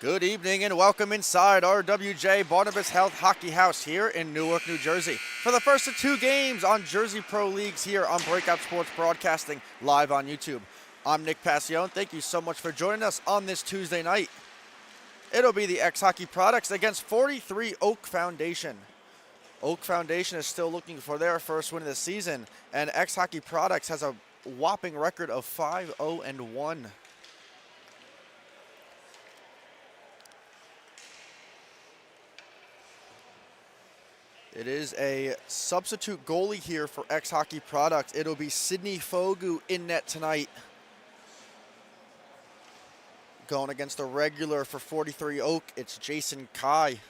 Good evening and welcome inside RWJ Barnabas Health Hockey House here in Newark, New Jersey for the first of two games on Jersey Pro Leagues here on Breakout Sports Broadcasting live on YouTube. I'm Nick Passione. Thank you so much for joining us on this Tuesday night. It'll be the X-Hockey Products against 43 OAK Foundation. OAK Foundation is still looking for their first win of the season, and X-Hockey Products has a whopping record of 5-0-1. It is a substitute goalie here for X-Hockey Products. It'll be Sidney Fogu in net tonight. Going against the regular for 43 OAK, it's Jason Kai.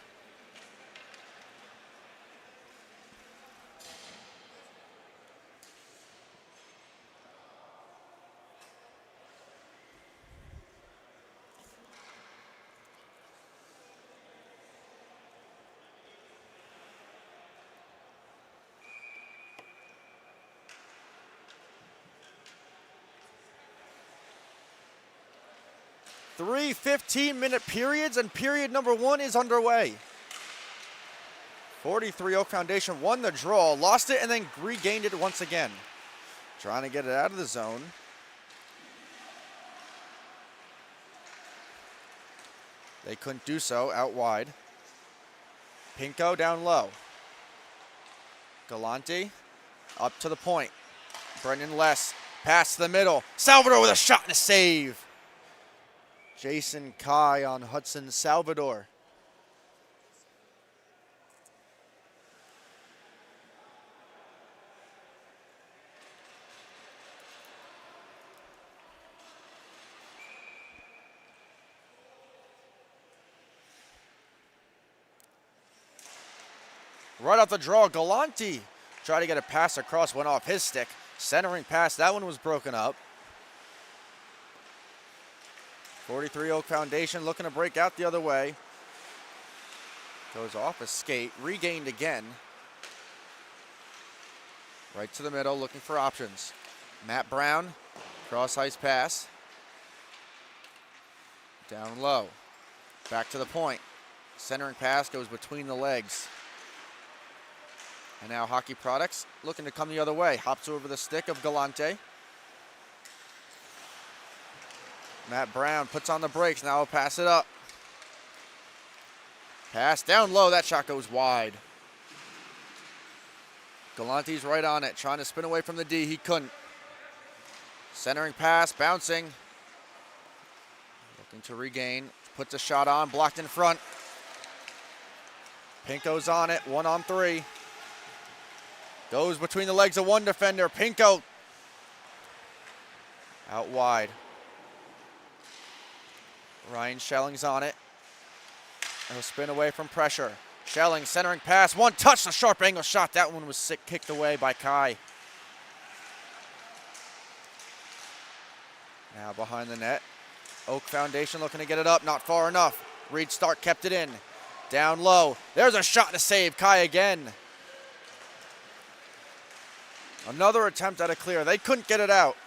Three 15-minute periods, and period number one is underway. 43 OAK Foundation won the draw, lost it, and then regained it once again. Trying to get it out of the zone. They couldn't do so, out wide. Pinko down low. Galante up to the point. Brendan Less, pass to the middle. Salvador with a shot and a save. Jason Kai on Hudson Salvador. Right off the draw, Galante tried to get a pass across, went off his stick. Centering pass, that one was broken up. 43 OAK Foundation looking to break out the other way. Goes off a skate, regained again. Right to the middle, looking for options. Matt Brown, cross ice pass. Down low, back to the point. Centering pass goes between the legs. And now Hockey Products looking to come the other way. Hops over the stick of Galante. Matt Brown puts on the brakes, now he'll pass it up. Pass down low, that shot goes wide. Galante's right on it, trying to spin away from the D, he couldn't. Centering pass, bouncing. Looking to regain, puts a shot on, blocked in front. Pinko's on it, 1-on-3. Goes between the legs of one defender, Pinko. Out wide. Ryan Schelling's on it. He'll spin away from pressure. Schelling centering pass, one touch, a sharp angle shot. That one was kicked away by Kai. Now behind the net. OAK Foundation looking to get it up, not far enough. Reed Stark kept it in. Down low. There's a shot and a save. Kai again. Another attempt at a clear. They couldn't get it out.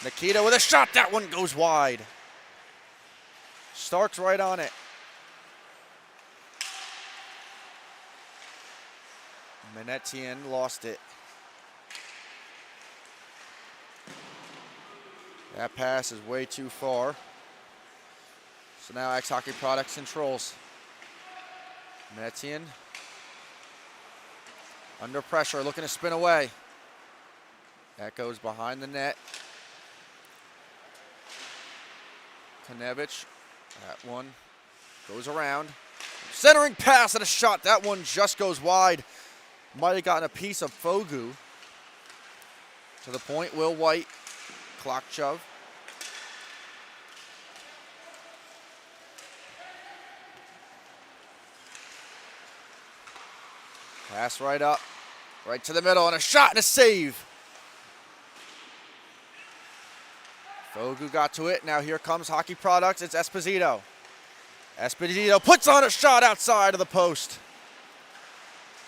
Nikita with a shot, that one goes wide. Stark's right on it. Manetian lost it. That pass is way too far. So now X-Hockey Products controls. Manetian under pressure, looking to spin away. That goes behind the net. Konevich, that one goes around. Centering pass and a shot, that one just goes wide. Might have gotten a piece of Fogu. To the point, Will White, clock shove. Pass right up, right to the middle, and a shot and a save. Fogu got to it. Now here comes Hockey Products. It's Esposito. Esposito puts on a shot outside of the post.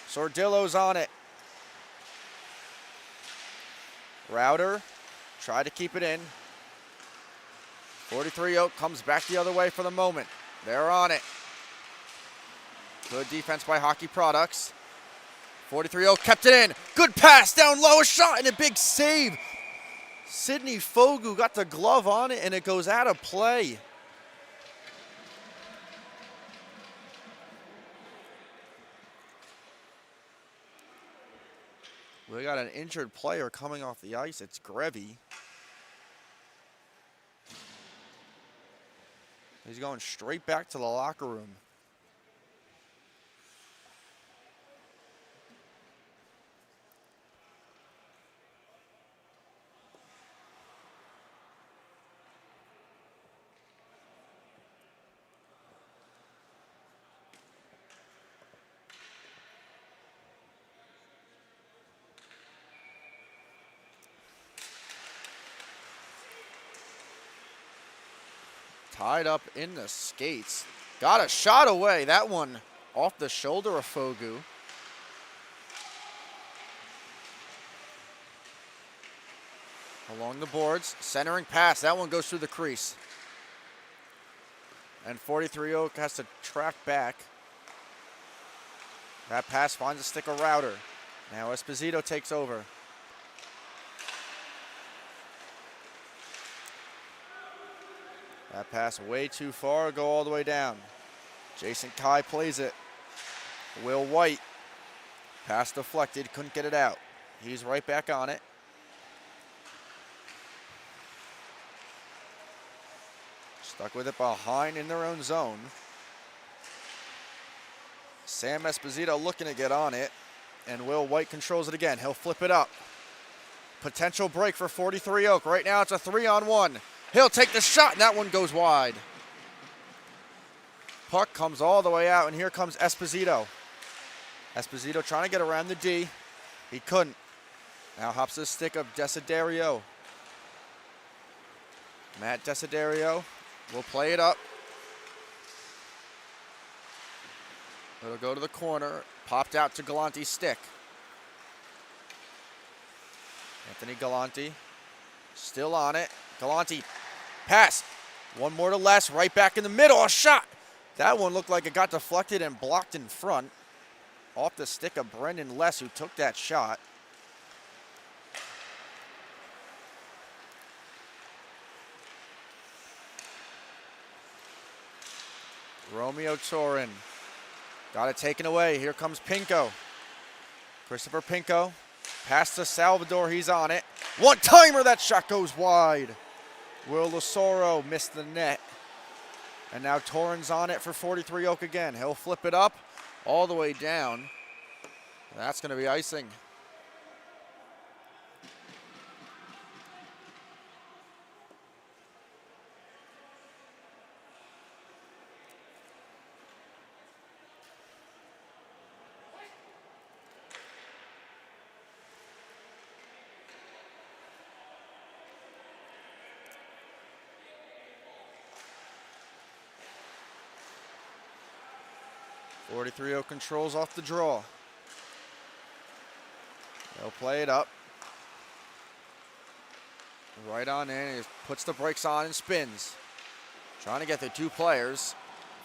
Sordillo's on it. Router tried to keep it in. 43 Oak comes back the other way for the moment. They're on it. Good defense by Hockey Products. 43 Oak kept it in. Good pass down low, a shot and a big save. Sidney Fogu got the glove on it and it goes out of play. We got an injured player coming off the ice. It's Grevy. He's going straight back to the locker room. Tied up in the skates. Got a shot away. That one off the shoulder of Fogu. Along the boards, centering pass. That one goes through the crease. And 43 Oak has to track back. That pass finds a stick of Router. Now Esposito takes over. That pass way too far, go all the way down. Jason Kai plays it. Will White, pass deflected, couldn't get it out. He's right back on it. Stuck with it behind in their own zone. Sam Esposito looking to get on it, and Will White controls it again. He'll flip it up. Potential break for 43 Oak. Right now it's a 3-on-1. He'll take the shot, and that one goes wide. Puck comes all the way out, and here comes Esposito. Esposito trying to get around the D. He couldn't. Now hops the stick of Desiderio. Matt Desiderio will play it up. It'll go to the corner. Popped out to Galante's stick. Anthony Galante still on it. Galante, pass. One more to less, right back in the middle, a shot. That one looked like it got deflected and blocked in front. Off the stick of Brendan Less, who took that shot. Romeo Torin got it taken away. Here comes Pinko. Christopher Pinko, pass to Salvador, he's on it. One-timer, that shot goes wide. Will Losoro missed the net. And now Torrens on it for 43 Oak again. He'll flip it up all the way down. That's going to be icing. .43 controls off the draw. They'll play it up. Right on in, he puts the brakes on and spins. Trying to get the two players.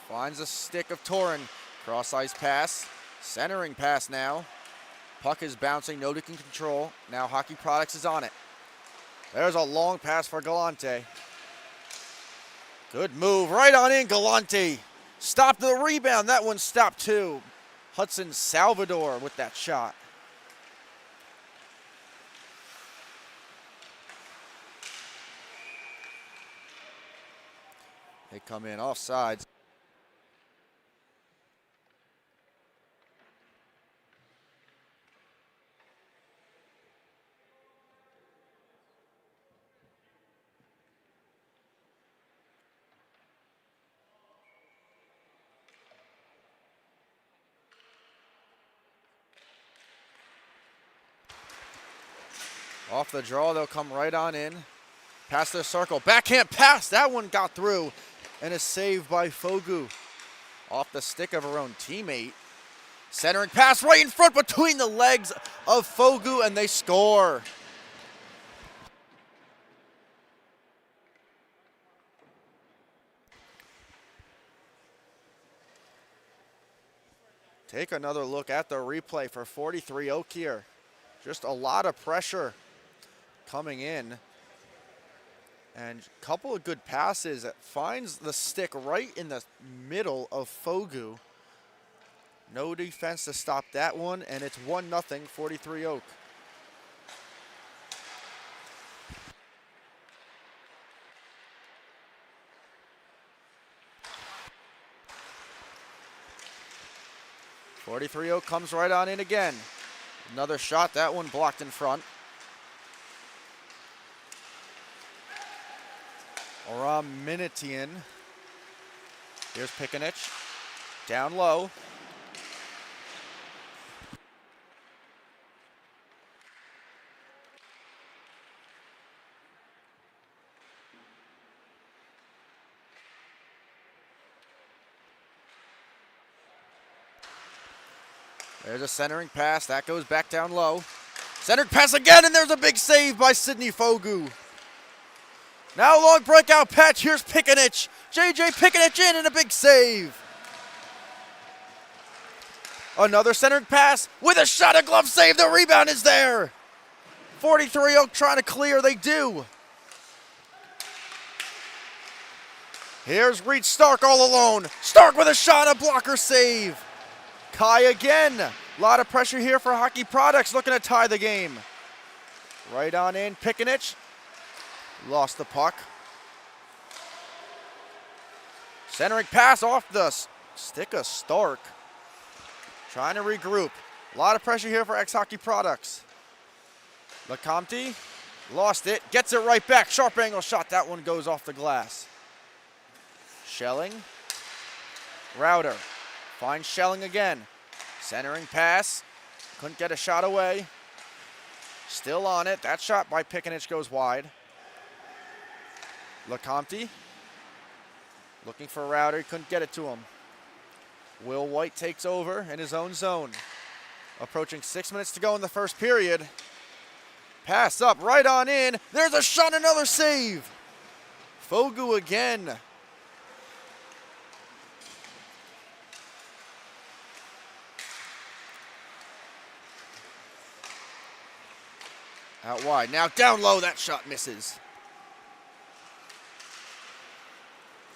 Finds a stick of Torin. Cross ice pass. Centering pass now. Puck is bouncing, nobody can control. Now Hockey Products is on it. There's a long pass for Galante. Good move, right on in, Galante. Stopped the rebound, that one stopped too. Hudson Salvador with that shot. They come in offsides. Off the draw, they'll come right on in. Past the circle, backhand pass, that one got through. And a save by Fogu. Off the stick of her own teammate. Centering pass right in front between the legs of Fogu, and they score. Take another look at the replay for 43 Oak here. Just a lot of pressure coming in. And a couple of good passes. It finds the stick right in the middle of Fogu. No defense to stop that one, and it's 1-0, 43 Oak. Oak comes right on in again. Another shot, that one blocked in front. Aram Minitian. Here's Pikanich. Down low. There's a centering pass. That goes back down low. Centered pass again, and there's a big save by Sidney Fogu. Now long breakout patch. Here's Pikanich. JJ Pikanich in and a big save. Another centered pass with a shot, a glove save. The rebound is there. 43 Oak trying to clear. They do. Here's Reed Stark all alone. Stark with a shot, a blocker save. Kai again. A lot of pressure here for Hockey Products, looking to tie the game. Right on in, Pikanich. Lost the puck. Centering pass off the stick of Stark. Trying to regroup. A lot of pressure here for Hockey Products. LeCompte lost it, gets it right back. Sharp angle shot, that one goes off the glass. Schelling. Router. Finds Schelling again. Centering pass. Couldn't get a shot away. Still on it. That shot by Pikanich goes wide. LeCompte. Looking for Router. He couldn't get it to him. Will White takes over in his own zone. Approaching 6 minutes to go in the first period. Pass up, right on in. There's a shot, another save. Fogu again. Out wide. Now down low, that shot misses.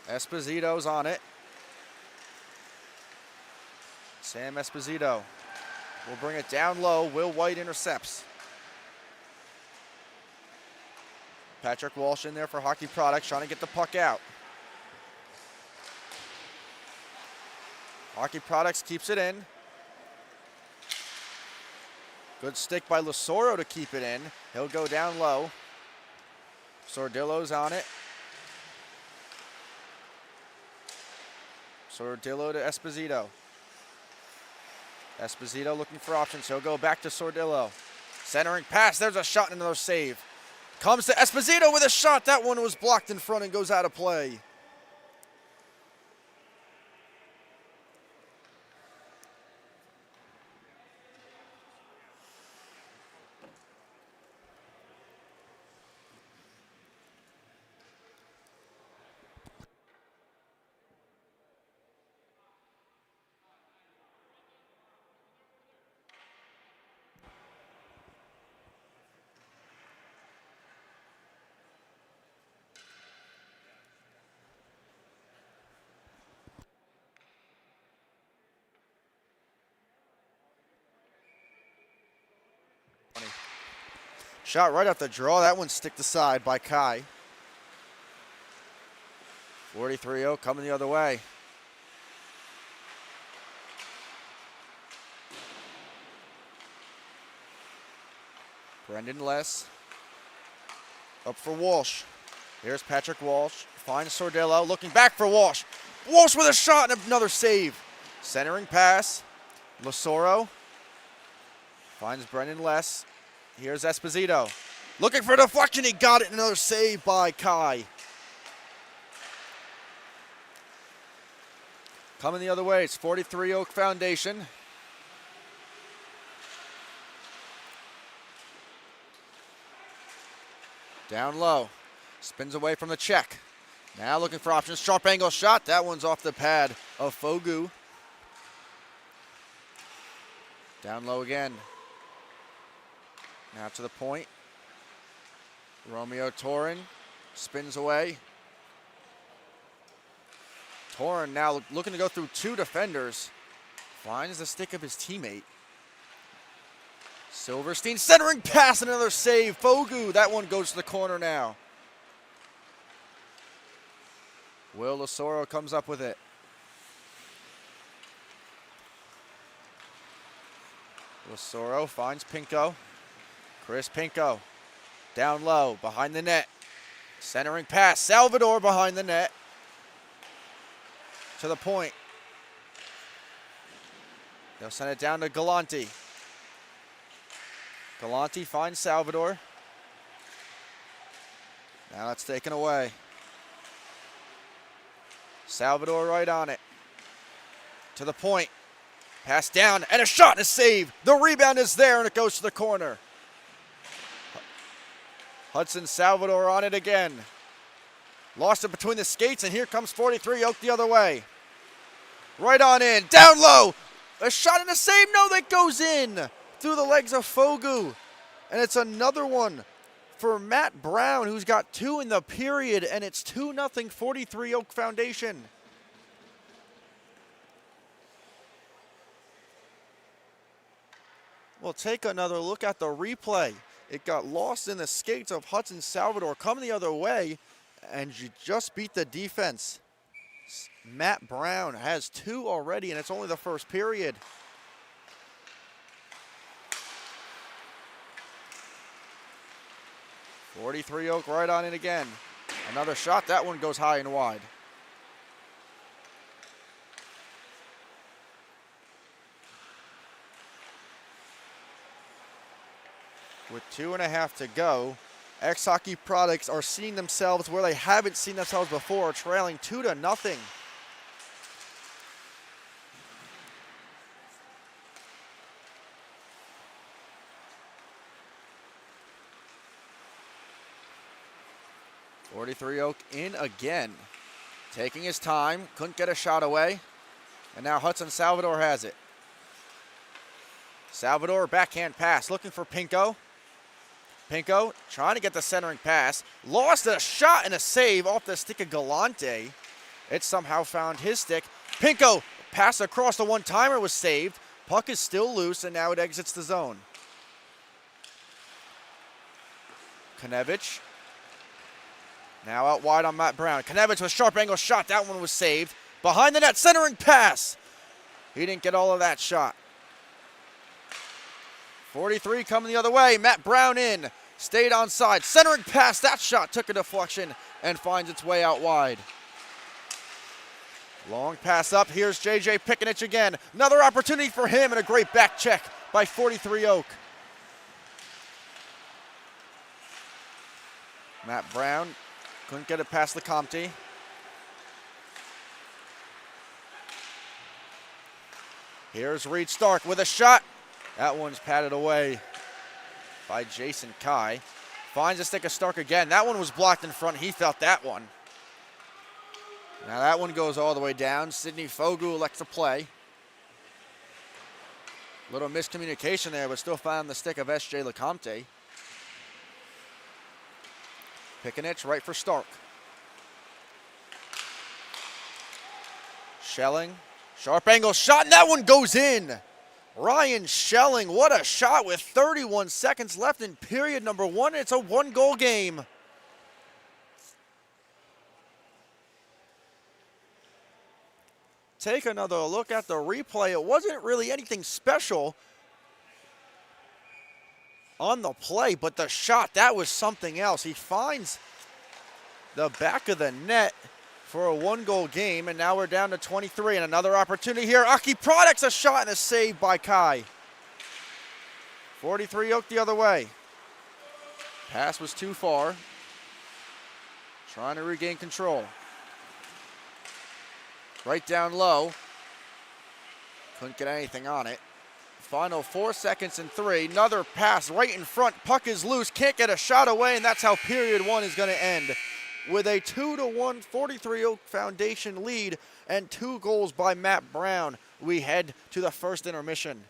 Esposito's on it. Sam Esposito will bring it down low. Will White intercepts. Patrick Walsh in there for Hockey Products, trying to get the puck out. Hockey Products keeps it in. Good stick by Lasoro to keep it in. He'll go down low. Sordillo's on it. Sordillo to Esposito. Esposito looking for options. He'll go back to Sordillo. Centering pass. There's a shot and another save. Comes to Esposito with a shot. That one was blocked in front and goes out of play. Shot right off the draw. That one sticked aside by Kai. 43-0 coming the other way. Brendan Less. Up for Walsh. Here's Patrick Walsh. Finds Sordillo. Looking back for Walsh. Walsh with a shot and another save. Centering pass. Lasoro. Finds Brendan Less. Here's Esposito. Looking for a deflection. He got it. Another save by Kai. Coming the other way. It's 43 Oak Foundation. Down low. Spins away from the check. Now looking for options. Sharp angle shot. That one's off the pad of Fogu. Down low again. Now to the point. Romeo Torin spins away. Torin now looking to go through two defenders. Finds the stick of his teammate. Silverstein centering pass, another save. Fogu, that one goes to the corner now. Will Lasoro comes up with it. Lasoro finds Pinko. Chris Pinko down low, behind the net. Centering pass, Salvador behind the net. To the point. They'll send it down to Galante. Galante finds Salvador. Now it's taken away. Salvador right on it. To the point. Pass down and a shot and a save. The rebound is there and it goes to the corner. Hudson Salvador on it again. Lost it between the skates and here comes 43 Oak the other way. Right on in. Down low. A shot and a save. No, that goes in through the legs of Fogu. And it's another one for Matt Brown, who's got two in the period, and it's 2-0 43 Oak Foundation. We'll take another look at the replay. It got lost in the skates of Hudson Salvador coming the other way, and you just beat the defense. Matt Brown has two already, and it's only the first period. .43 Oak right on in again. Another shot. That one goes high and wide. With 2.5 to go, X-Hockey Products are seeing themselves where they haven't seen themselves before, trailing 2-0. .43 Oak in again. Taking his time, couldn't get a shot away. And now Hudson Salvador has it. Salvador, backhand pass, looking for Pinko. Pinko trying to get the centering pass. Lost a shot and a save off the stick of Galante. It somehow found his stick. Pinko, pass across the one-timer was saved. Puck is still loose, and now it exits the zone. Konevich. Now out wide on Matt Brown. Konevich with sharp angle shot. That one was saved. Behind the net, centering pass. He didn't get all of that shot. 43 coming the other way. Matt Brown in. Stayed onside. Centering pass. That shot took a deflection and finds its way out wide. Long pass up. Here's JJ Pikinich again. Another opportunity for him and a great back check by 43 Oak. Matt Brown couldn't get it past Lecomte. Here's Reed Stark with a shot. That one's patted away by Jason Kai. Finds a stick of Stark again. That one was blocked in front. He felt that one. Now that one goes all the way down. Sidney Fogu elects to play. Little miscommunication there, but still found the stick of S.J. Lecomte. Pikinich right for Stark. Schelling. Sharp angle shot, and that one goes in. Ryan Schelling, what a shot with 31 seconds left in period number one. It's a one-goal game. Take another look at the replay. It wasn't really anything special on the play, but the shot, that was something else. He finds the back of the net for a one-goal game, and now we're down to 23, and another opportunity here. Hockey Products, a shot and a save by Kai. 43 Oak the other way. Pass was too far. Trying to regain control. Right down low. Couldn't get anything on it. Final 4 seconds and 3. Another pass right in front. Puck is loose. Can't get a shot away, and that's how period one is going to end. With a 2-1 43 Oak Foundation lead and 2 goals by Matt Brown, we head to the first intermission.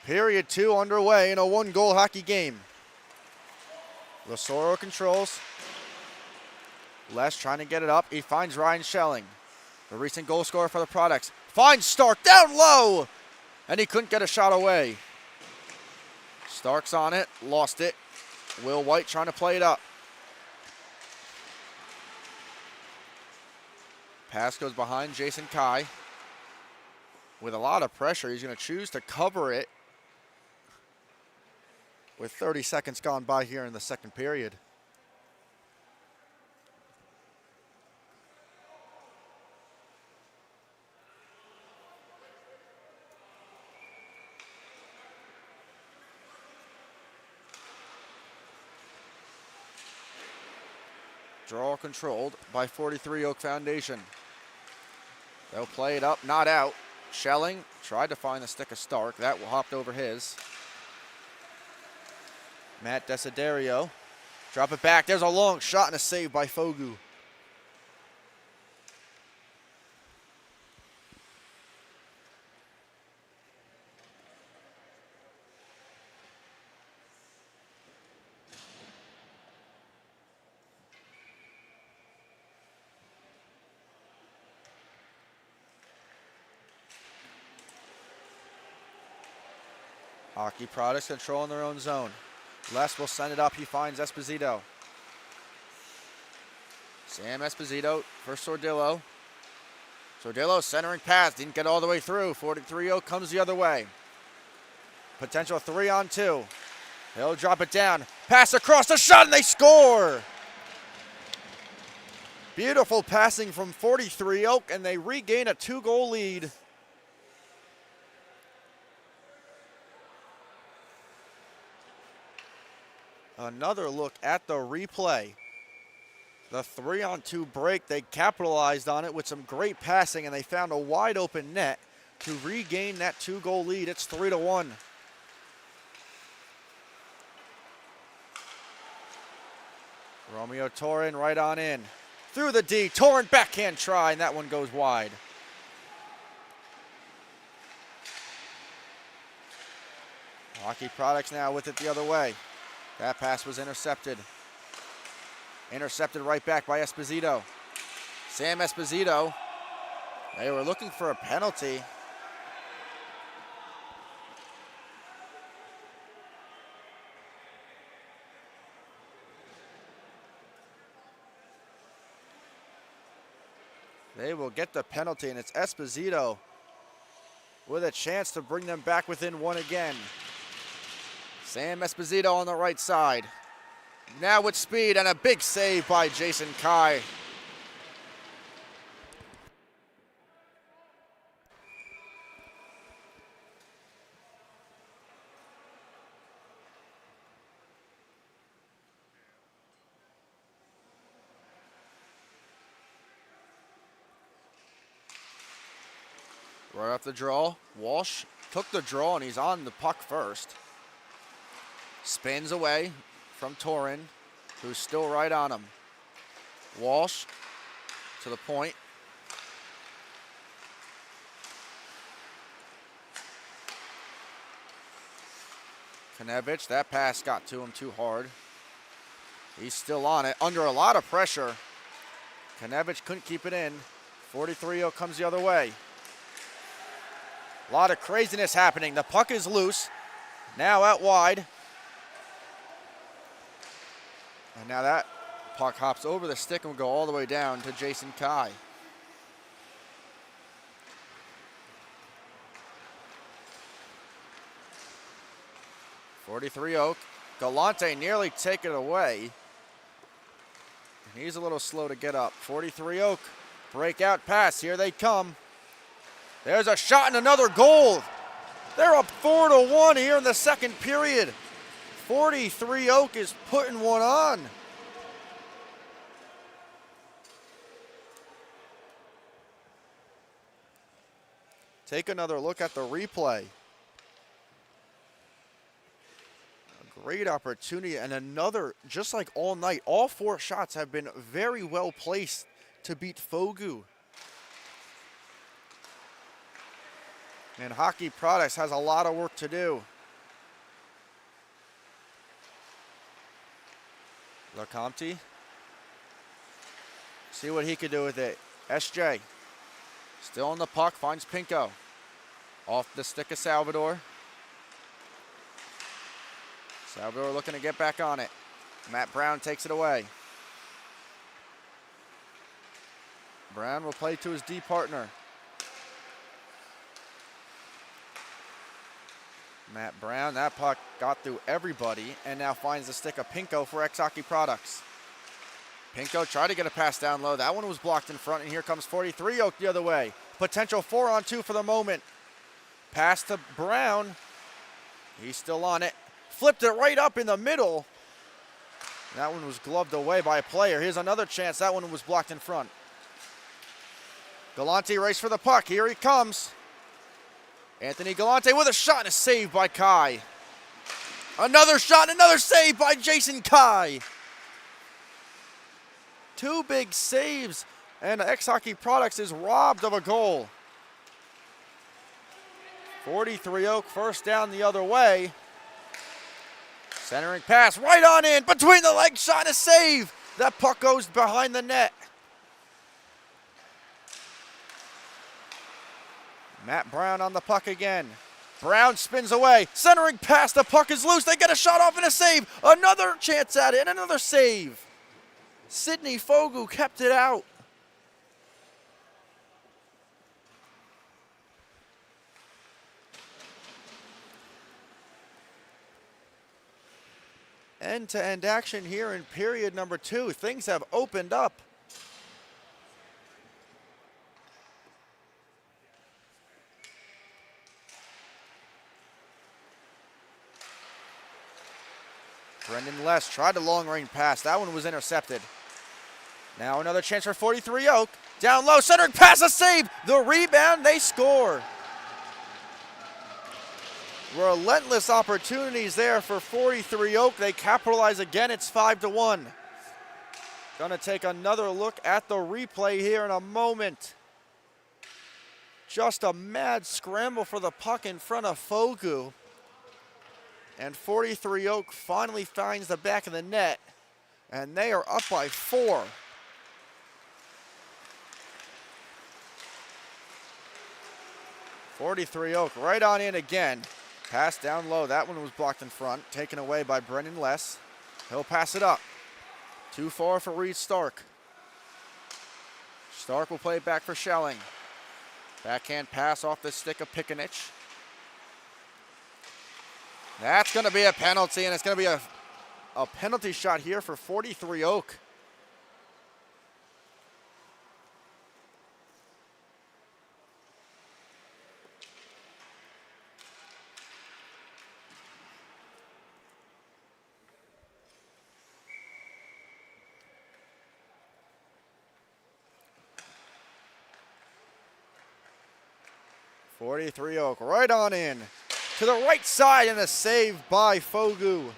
Period 2 underway in a 1-goal hockey game. Losoro controls. Les trying to get it up. He finds Ryan Schelling, the recent goal scorer for the Products. Finds Stark down low, and he couldn't get a shot away. Stark's on it, lost it. Will White trying to play it up. Pass goes behind Jason Kai. With a lot of pressure, he's going to choose to cover it with 30 seconds gone by here in the second period. Draw controlled by 43 OAK Foundation. They'll play it up, not out. Schelling tried to find the stick of Stark. That hopped over his. Matt Desiderio. Drop it back. There's a long shot and a save by Fogu. Hockey Products controlling their own zone. Les will send it up. He finds Esposito. Sam Esposito for Sordillo. Sordillo centering pass. Didn't get all the way through. 43-0 comes the other way. Potential 3-on-2. He'll drop it down. Pass across the shot and they score. Beautiful passing from 43 OAK and they regain a 2-goal lead. Another look at the replay. The 3-on-2 break, they capitalized on it with some great passing and they found a wide open net to regain that 2-goal lead. It's 3-1. Romeo Torin right on in. Through the D, Torin backhand try and that one goes wide. Hockey Products now with it the other way. That pass was intercepted. Intercepted right back by Esposito. Sam Esposito. They were looking for a penalty. They will get the penalty, and it's Esposito with a chance to bring them back within one again. Sam Esposito on the right side. Now with speed and a big save by Jason Kai. Right off the draw, Walsh took the draw and he's on the puck first. Spins away from Torin, who's still right on him. Walsh to the point. Konevich, that pass got to him too hard. He's still on it, under a lot of pressure. Konevich couldn't keep it in. 43-0 comes the other way. A lot of craziness happening. The puck is loose. Now out wide. And now that puck hops over the stick and will go all the way down to Jason Kai. .43 OAK. Galante nearly take it away. And he's a little slow to get up. 43 OAK. Breakout pass. Here they come. There's a shot and another goal. They're up 4-1 here in the second period. 43 OAK is putting one on. Take another look at the replay. A great opportunity and another, just like all night, all 4 shots have been very well placed to beat Fogu. And Hockey Products has a lot of work to do. LeCompte. See what he could do with it. SJ. Still on the puck. Finds Pinko. Off the stick of Salvador. Salvador looking to get back on it. Matt Brown takes it away. Brown will play to his D partner. Matt Brown, that puck got through everybody and now finds the stick of Pinko for X Hockey Products. Pinko tried to get a pass down low. That one was blocked in front, and here comes 43 Oak the other way. Potential 4-on-2 for the moment. Pass to Brown. He's still on it. Flipped it right up in the middle. That one was gloved away by a player. Here's another chance. That one was blocked in front. Galante race for the puck. Here he comes. Anthony Galante with a shot and a save by Kai. Another shot, another save by Jason Kai. Two big saves, and X Hockey Products is robbed of a goal. 43 Oak, first down the other way. Centering pass right on in, between the legs, shot and a save. That puck goes behind the net. Matt Brown on the puck again. Brown spins away. Centering pass. The puck is loose. They get a shot off and a save. Another chance at it and another save. Sidney Fogu kept it out. End-to-end action here in period number 2. Things have opened up. Brendan Less tried a long-range pass. That one was intercepted. Now another chance for 43 Oak. Down low, centering pass, a save. The rebound, they score. Relentless opportunities there for 43 Oak. They capitalize again. It's 5-1. Gonna take another look at the replay here in a moment. Just a mad scramble for the puck in front of Fogu. And 43 Oak finally finds the back of the net. And they are up by 4. .43 Oak right on in again. Pass down low. That one was blocked in front. Taken away by Brendan Less. He'll pass it up. Too far for Reed Stark. Stark will play it back for Schelling. Backhand pass off the stick of Pikanich. That's going to be a penalty, and it's going to be a penalty shot here for 43 Oak. .43 Oak right on in. To the right side and a save by Fogu.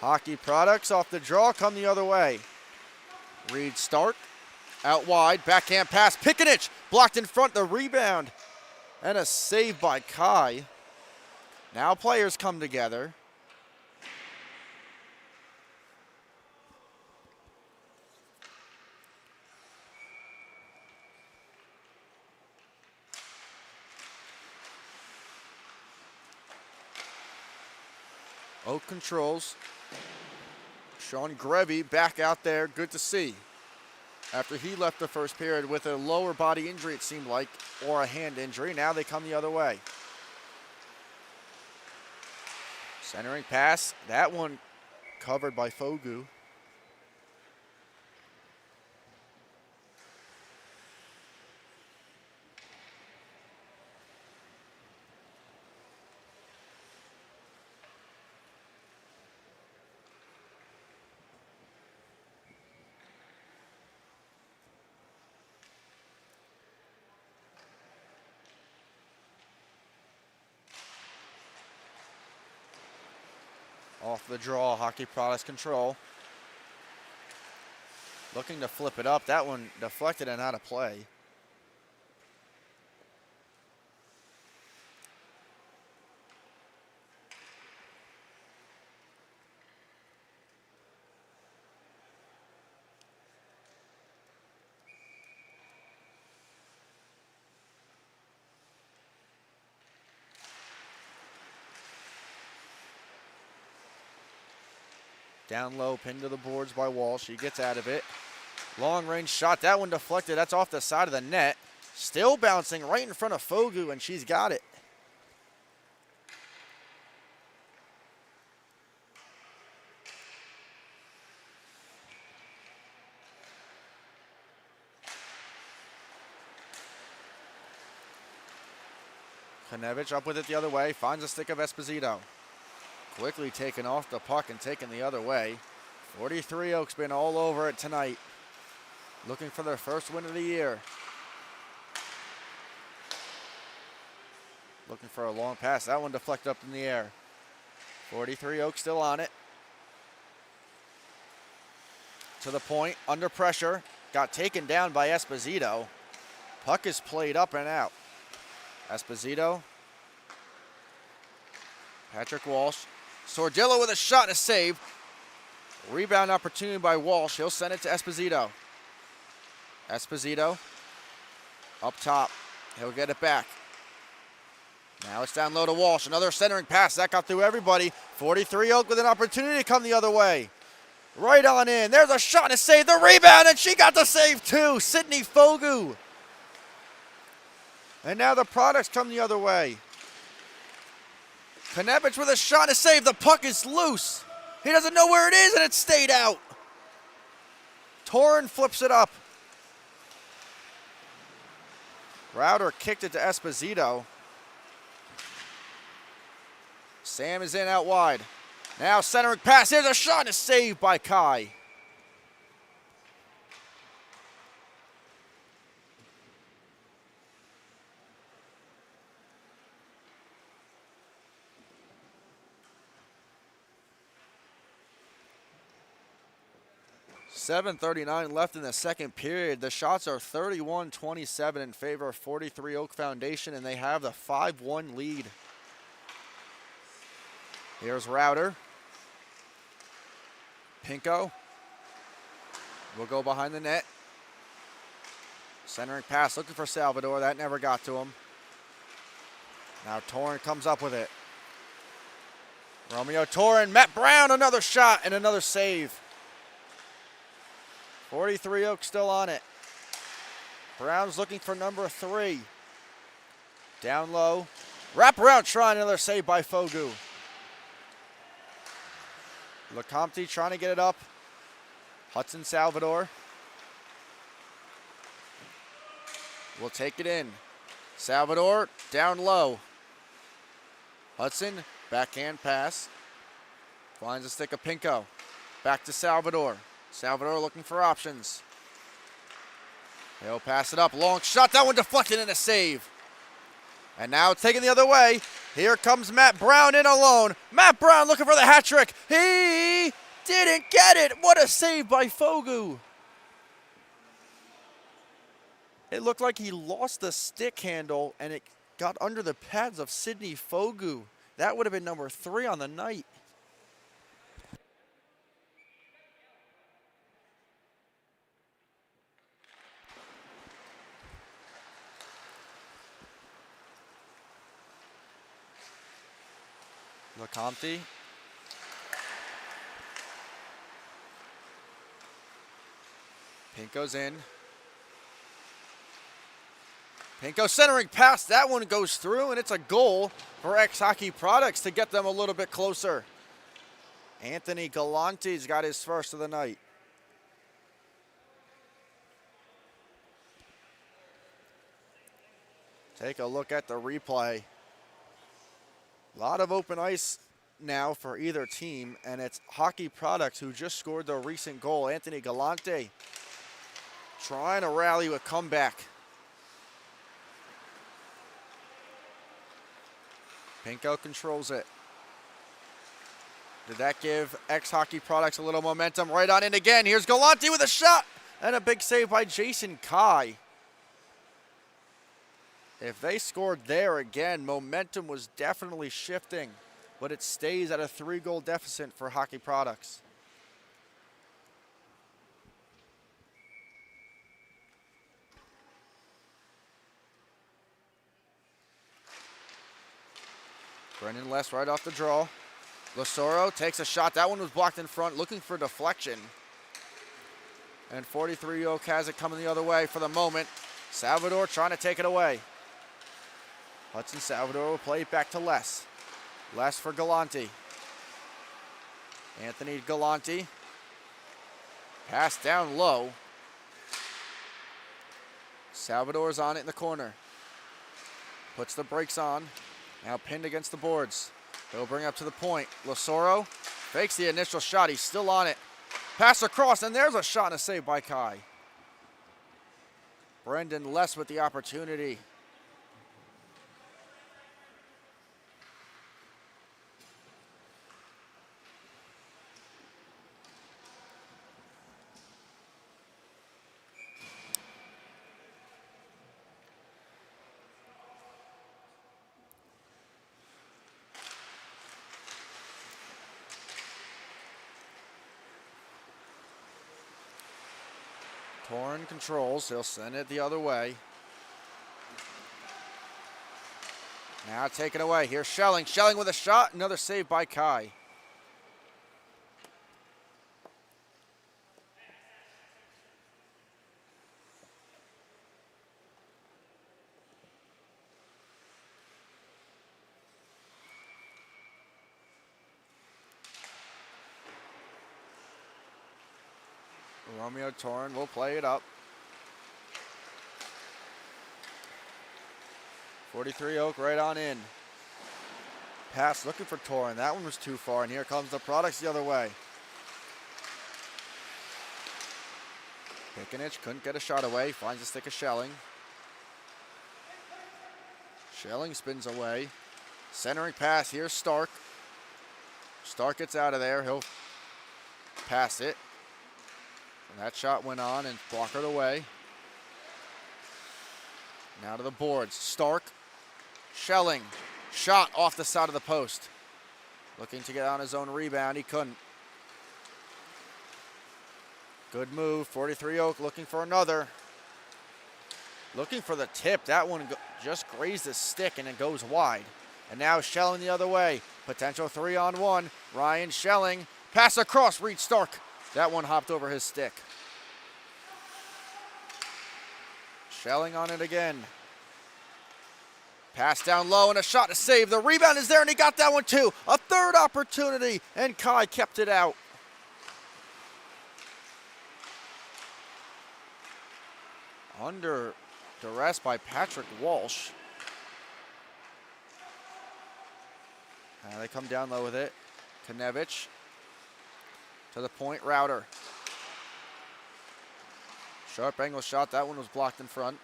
Hockey Products off the draw, come the other way. Reed Stark, out wide, backhand pass, Pikanich, blocked in front, the rebound, and a save by Kai. Now players come together. Oak controls. Sean Grevy back out there, good to see. After he left the first period with a lower body injury, it seemed like, or a hand injury. Now they come the other way. Centering pass, that one covered by Fogu. Off the draw, Hockey Products control. Looking to flip it up. That one deflected and out of play. Down low, pinned to the boards by Walsh. He gets out of it. Long range shot. That one deflected. That's off the side of the net. Still bouncing right in front of Fogu, and she's got it. Konevich up with it the other way. Finds a stick of Esposito. Quickly taken off the puck and taken the other way. 43 Oaks been all over it tonight. Looking for their first win of the year. Looking for a long pass. That one deflected up in the air. 43 Oaks still on it. To the point, under pressure. Got taken down by Esposito. Puck is played up and out. Esposito. Patrick Walsh. Sordillo with a shot and a save. Rebound opportunity by Walsh. He'll send it to Esposito. Esposito. Up top. He'll get it back. Now it's down low to Walsh. Another centering pass. That got through everybody. 43 Oak with an opportunity to come the other way. Right on in. There's a shot and a save. The rebound, and she got the save too. Sydney Fogu. And now the Products come the other way. Konevich with a shot and a save. The puck is loose. He doesn't know where it is, and it stayed out. Torin flips it up. Router kicked it to Esposito. Sam is in out wide. Now centering pass. Here's a shot and a save by Kai. .7:39 left in the second period. The shots are 31-27 in favor of 43 Oak Foundation, and they have the 5-1 lead. Here's Router. Pinko will go behind the net. Centering pass, looking for Salvador. That never got to him. Now Torin comes up with it. Romeo Torin, Matt Brown, another shot and another save. 43 Oak still on it. Brown's looking for number 3. Down low. Wrap around, trying another save by Fogu. LeCompte trying to get it up. Hudson Salvador will take it in. Salvador down low. Hudson, backhand pass. Finds a stick of Pinko. Back to Salvador. Salvador looking for options. He'll pass it up. Long shot. That one deflected and a save. And now taking the other way. Here comes Matt Brown in alone. Matt Brown looking for the hat trick. He didn't get it. What a save by Fogu. It looked like he lost the stick handle and it got under the pads of Sydney Fogu. That would have been number 3 on the night. LeCompte. Pinko's in. Pinko centering pass. That one goes through, and it's a goal for Hockey Products to get them a little bit closer. Anthony Galante's got his first of the night. Take a look at the replay. A lot of open ice now for either team, and it's Hockey Products who just scored the recent goal. Anthony Galante trying to rally a comeback. Pinko controls it. Did that give X Hockey Products a little momentum? Right on in again. Here's Galante with a shot and a big save by Jason Kai. If they scored there again, momentum was definitely shifting, but it stays at a 3-goal deficit for Hockey Products. Brendan Less right off the draw. Losoro takes a shot. That one was blocked in front, looking for deflection. And 43 OAK has it coming the other way for the moment. Salvador trying to take it away. Hudson Salvador will play it back to Les. Les for Galante. Anthony Galante. Pass down low. Salvador's on it in the corner. Puts the brakes on. Now pinned against the boards. He'll bring up to the point. Losoro fakes the initial shot. He's still on it. Pass across, and there's a shot and a save by Kai. Brendan Less with the opportunity. Torn controls, he'll send it the other way. Now taken away, here's Schelling. Schelling with a shot, another save by Kai. Romeo Torn will play it up. 43 OAK right on in. Pass looking for Torn. That one was too far, and here comes the Products the other way. Pikanich couldn't get a shot away. Finds a stick of Schelling. Schelling spins away. Centering pass. Here's Stark. Stark gets out of there. He'll pass it. And that shot went on and blockered away. Now to the boards. Stark. Schelling. Shot off the side of the post. Looking to get on his own rebound. He couldn't. Good move. 43 OAK looking for another. Looking for the tip. That one just grazed his stick and it goes wide. And now Schelling the other way. Potential 3-on-1. Ryan Schelling. Pass across. Reed Stark. That one hopped over his stick. Schelling on it again. Pass down low and a shot to save. The rebound is there and he got that one too. A third opportunity and Kai kept it out. Under duress by Patrick Walsh. They come down low with it. Konevich. To the point, Router. Sharp angle shot, that one was blocked in front.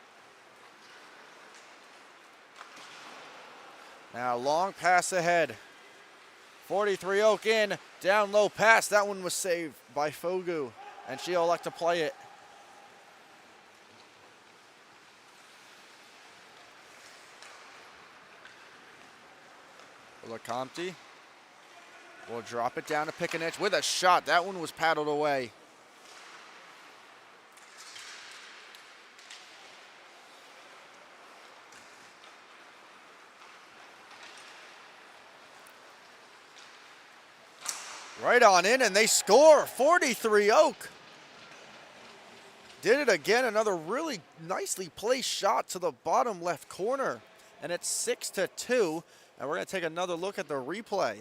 Now long pass ahead. 43 OAK in, down low pass. That one was saved by Fogu, and she'll elect to play it. LeCompte will drop it down to Pikanich with a shot. That one was paddled away. Right on in, and they score. 43 OAK. Did it again. Another really nicely placed shot to the bottom left corner. And it's 6-2. And we're going to take another look at the replay.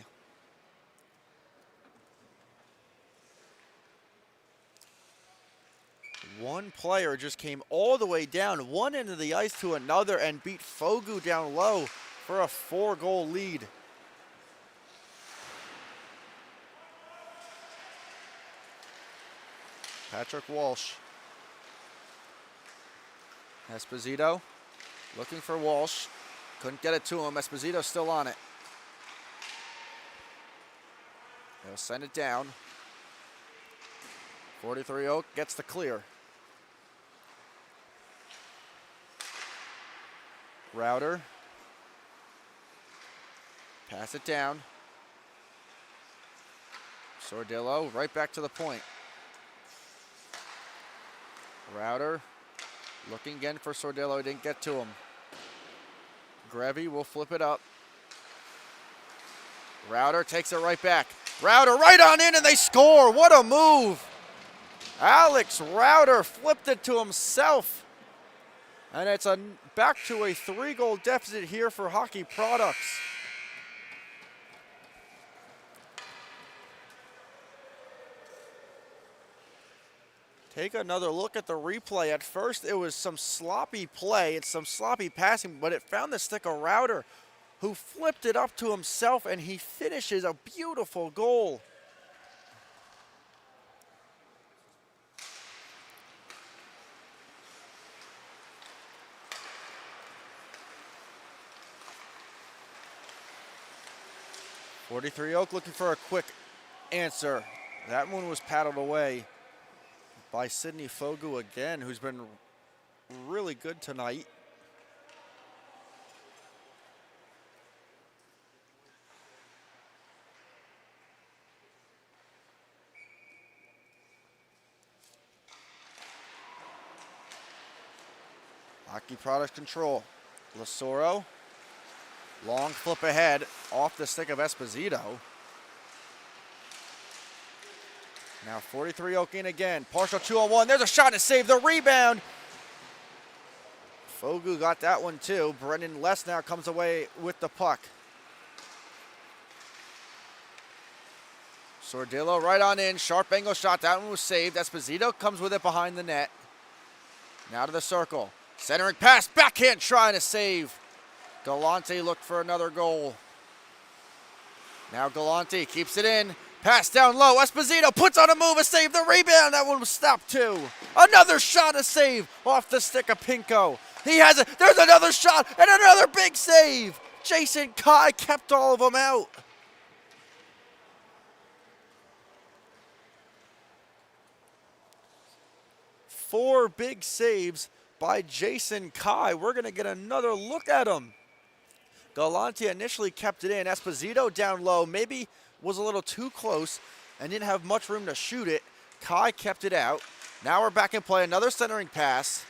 One player just came all the way down one end of the ice to another and beat Fogu down low for a 4-goal lead. Patrick Walsh. Esposito looking for Walsh. Couldn't get it to him. Esposito still on it. They'll send it down. 43 Oak gets the clear. Router. Pass it down. Sordillo right back to the point. Router looking again for Sordillo. Didn't get to him. Grevy will flip it up. Router takes it right back. Router right on in and they score. What a move. Alex Router flipped it to himself. And it's back to a 3-goal deficit here for Hockey Products. Take another look at the replay. At first, it was some sloppy play and some sloppy passing, but it found the stick of Router, who flipped it up to himself, and he finishes a beautiful goal. .43 Oak looking for a quick answer. That one was paddled away by Sidney Fogu again, who's been really good tonight. Hockey Products control. Lasoro. Long flip ahead off the stick of Esposito. Now 43 Oak in again. Partial 2-on-1. There's a shot to save the rebound. Fogu got that one too. Brendan Less now comes away with the puck. Sordillo right on in. Sharp angle shot. That one was saved. Esposito comes with it behind the net. Now to the circle. Centering pass. Backhand trying to save. Galante looked for another goal. Now Galante keeps it in. Pass down low. Esposito puts on a move to save the rebound. That one was stopped too. Another shot to save off the stick of Pinko. He has it. There's another shot and another big save. Jason Kai kept all of them out. Four big saves by Jason Kai. We're going to get another look at him. Galante initially kept it in. Esposito down low. Maybe was a little too close and didn't have much room to shoot it. Kai kept it out. Now we're back in play. Another centering pass.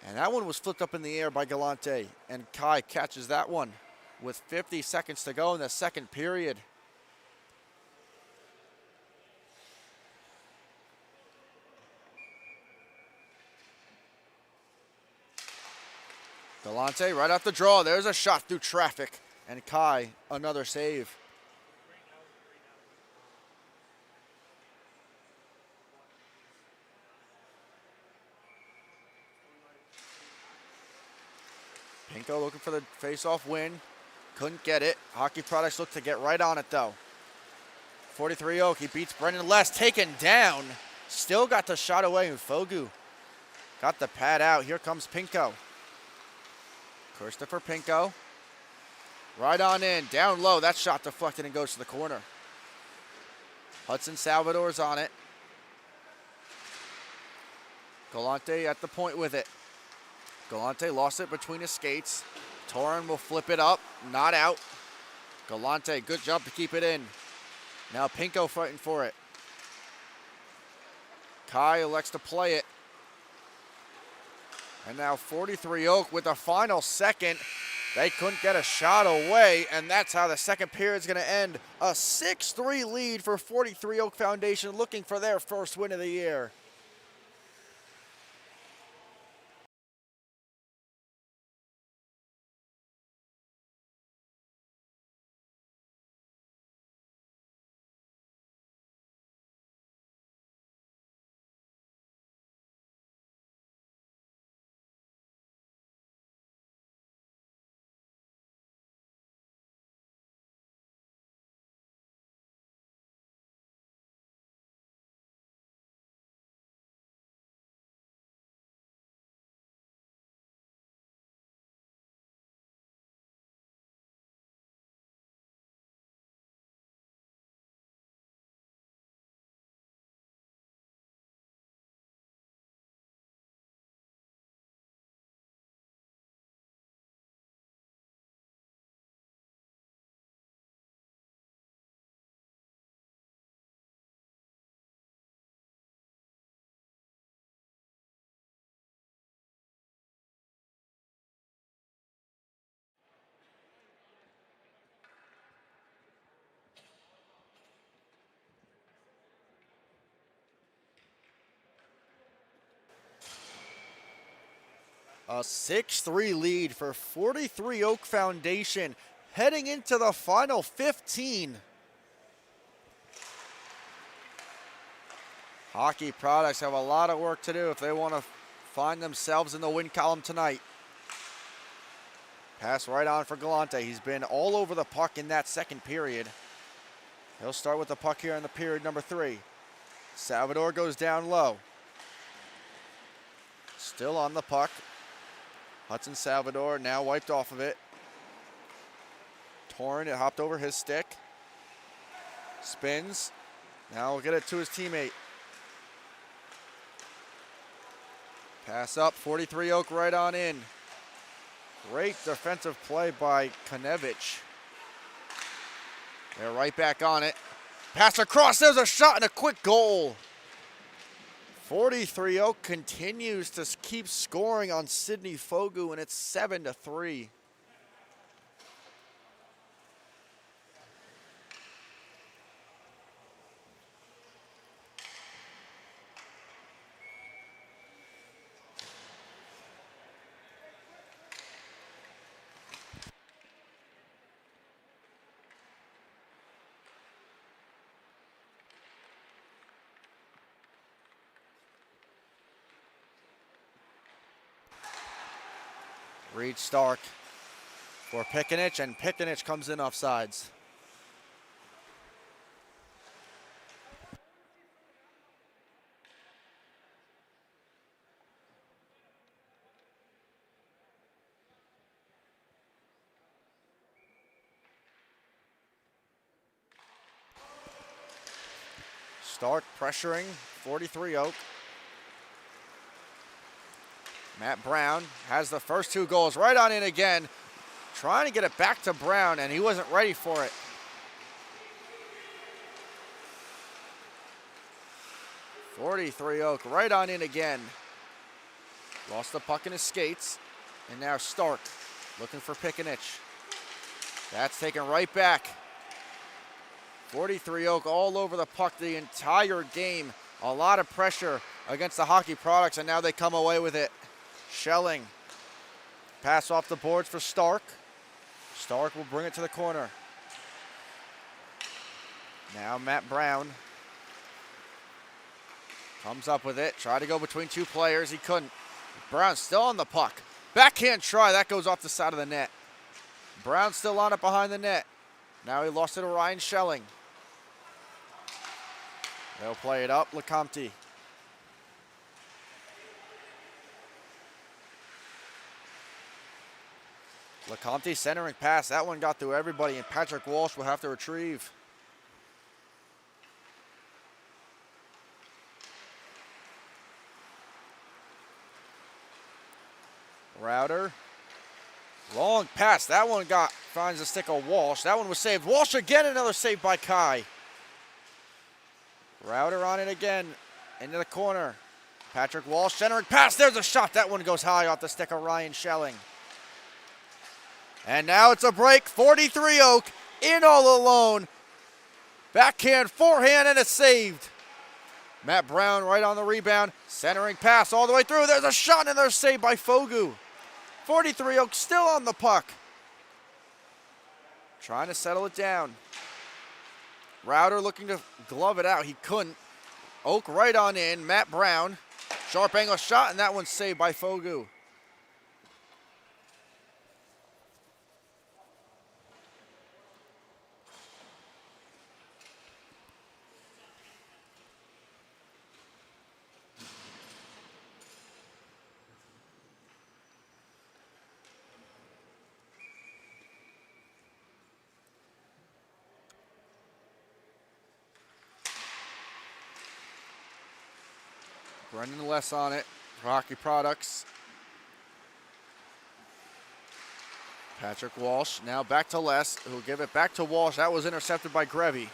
And that one was flipped up in the air by Galante. And Kai catches that one with 50 seconds to go in the second period. Galante right off the draw. There's a shot through traffic. And Kai, another save. Pinko looking for the face-off win. Couldn't get it. Hockey Products look to get right on it, though. 43 Oak, he beats Brendan Less, taken down. Still got the shot away, and Fogu got the pad out. Here comes Pinko. Christopher Pinko. Right on in, down low. That shot deflected and goes to the corner. Hudson Salvador's on it. Galante at the point with it. Galante lost it between his skates. Torin will flip it up, not out. Galante, good job to keep it in. Now Pinko fighting for it. Kai elects to play it. And now 43 Oak with the final second. They couldn't get a shot away, and that's how the second period is going to end. A 6-3 lead for 43 Oak Foundation, looking for their first win of the year. A 6-3 lead for 43 OAK Foundation heading into the final 15. Hockey Products have a lot of work to do if they want to find themselves in the win column tonight. Pass right on for Galante. He's been all over the puck in that second period. He'll start with the puck here in the period number 3. Salvador goes down low. Still on the puck. Hudson Salvador now wiped off of it. Torn, it hopped over his stick. Spins. Now we'll get it to his teammate. Pass up, 43 OAK right on in. Great defensive play by Konevich. They're right back on it. Pass across, there's a shot and a quick goal. 43 OAK continues to keep scoring on Sidney Fogu, and it's 7-3. Reed Stark for Pikanich, and Pikanich comes in offsides. Stark pressuring 43 OAK. Matt Brown has the first 2 goals right on in again. Trying to get it back to Brown, and he wasn't ready for it. .43 OAK right on in again. Lost the puck in his skates. And now Stark looking for Pikanich. That's taken right back. 43 OAK all over the puck the entire game. A lot of pressure against the Hockey Products, and now they come away with it. Schelling. Pass off the boards for Stark. Stark will bring it to the corner. Now Matt Brown comes up with it. Tried to go between 2 players. He couldn't. Brown still on the puck. Backhand try. That goes off the side of the net. Brown still on it behind the net. Now he lost it to Ryan Schelling. They'll play it up. LeCompte. LeCompte centering pass. That one got through everybody, and Patrick Walsh will have to retrieve. Router. Long pass. That one finds the stick of Walsh. That one was saved. Walsh again, another save by Kai. Router on it again. Into the corner. Patrick Walsh centering pass. There's a shot. That one goes high off the stick of Ryan Schelling. And now it's a break. 43 OAK in all alone. Backhand, forehand, and it's saved. Matt Brown right on the rebound. Centering pass all the way through. There's a shot and there's saved by Fogu. 43 OAK still on the puck. Trying to settle it down. Router looking to glove it out. He couldn't. OAK right on in. Matt Brown. Sharp angle shot, and that one's saved by Fogu. Brendan Less on it for Hockey Products. Patrick Walsh now back to Less, who'll give it back to Walsh. That was intercepted by Grevy.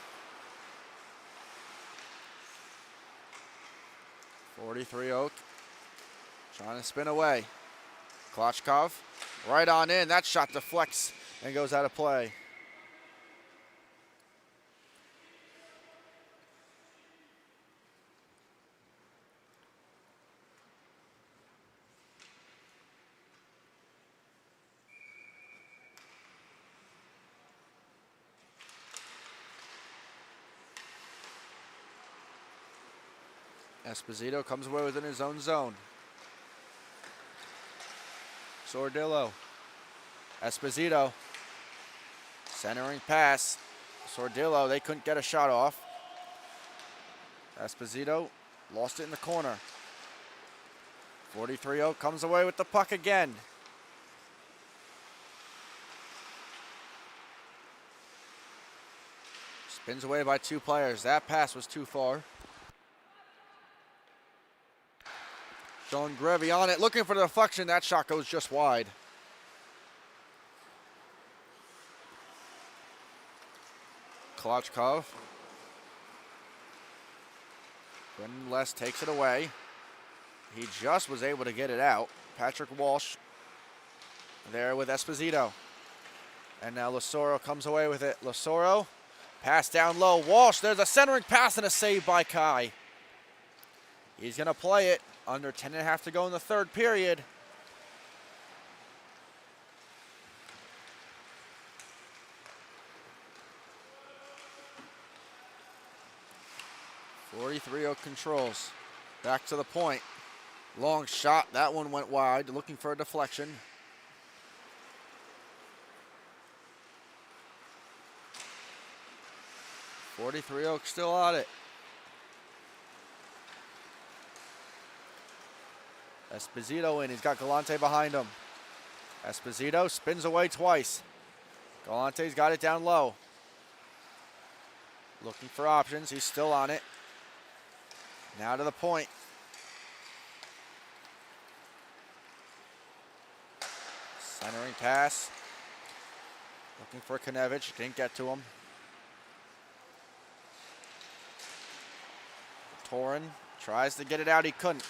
43 OAK trying to spin away. Klochkov right on in. That shot deflects and goes out of play. Esposito comes away within his own zone. Sordillo. Esposito. Centering pass. Sordillo, they couldn't get a shot off. Esposito lost it in the corner. 43-0 comes away with the puck again. Spins away by two players. That pass was too far. Sean Grevy on it, looking for the deflection. That shot goes just wide. Klochkov. Brendan Les takes it away. He just was able to get it out. Patrick Walsh there with Esposito. And now Lasoro comes away with it. Lasoro, pass down low. Walsh, there's a centering pass and a save by Kai. He's going to play it. Under 10.5 to go in the third period. .43-0 controls. Back to the point. Long shot. That one went wide. Looking for a deflection. .43-0 still on it. Esposito in. He's got Galante behind him. Esposito spins away twice. Galante's got it down low. Looking for options. He's still on it. Now to the point. Centering pass. Looking for Konevich. Didn't get to him. Torin tries to get it out. He couldn't.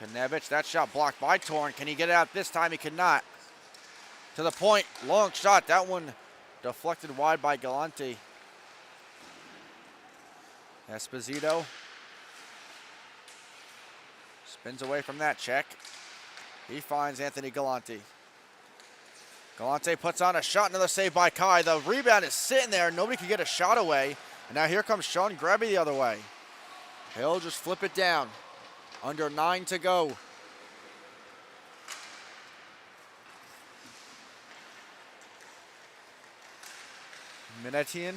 Konevich, that shot blocked by Torin. Can he get it out this time? He cannot. To the point. Long shot. That one deflected wide by Galante. Esposito spins away from that check. He finds Anthony Galante. Galante puts on a shot. Another save by Kai. The rebound is sitting there. Nobody could get a shot away. And now here comes Sean Grevy the other way. He'll just flip it down. Under 9 to go. Minetian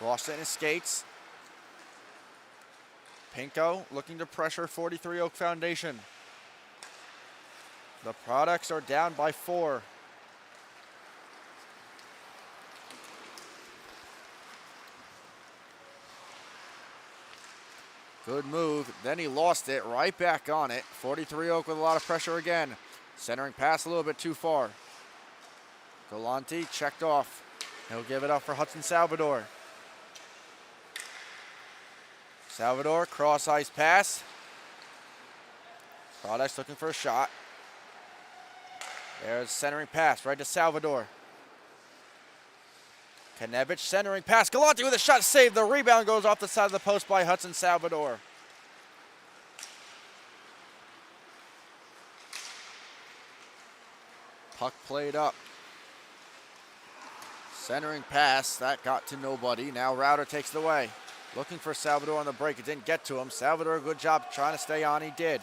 lost it in his skates. Pinko looking to pressure 43 OAK Foundation. The products are down by 4. Good move. Then he lost it. Right back on it. 43 OAK with a lot of pressure again. Centering pass a little bit too far. Galante checked off. He'll give it up for Hudson Salvador. Salvador, cross ice pass. Products looking for a shot. There's centering pass right to Salvador. Konevich centering pass. Galante with a shot saved. The rebound goes off the side of the post by Hudson Salvador. Puck played up. Centering pass. That got to nobody. Now Router takes it away. Looking for Salvador on the break. It didn't get to him. Salvador, good job trying to stay on. He did.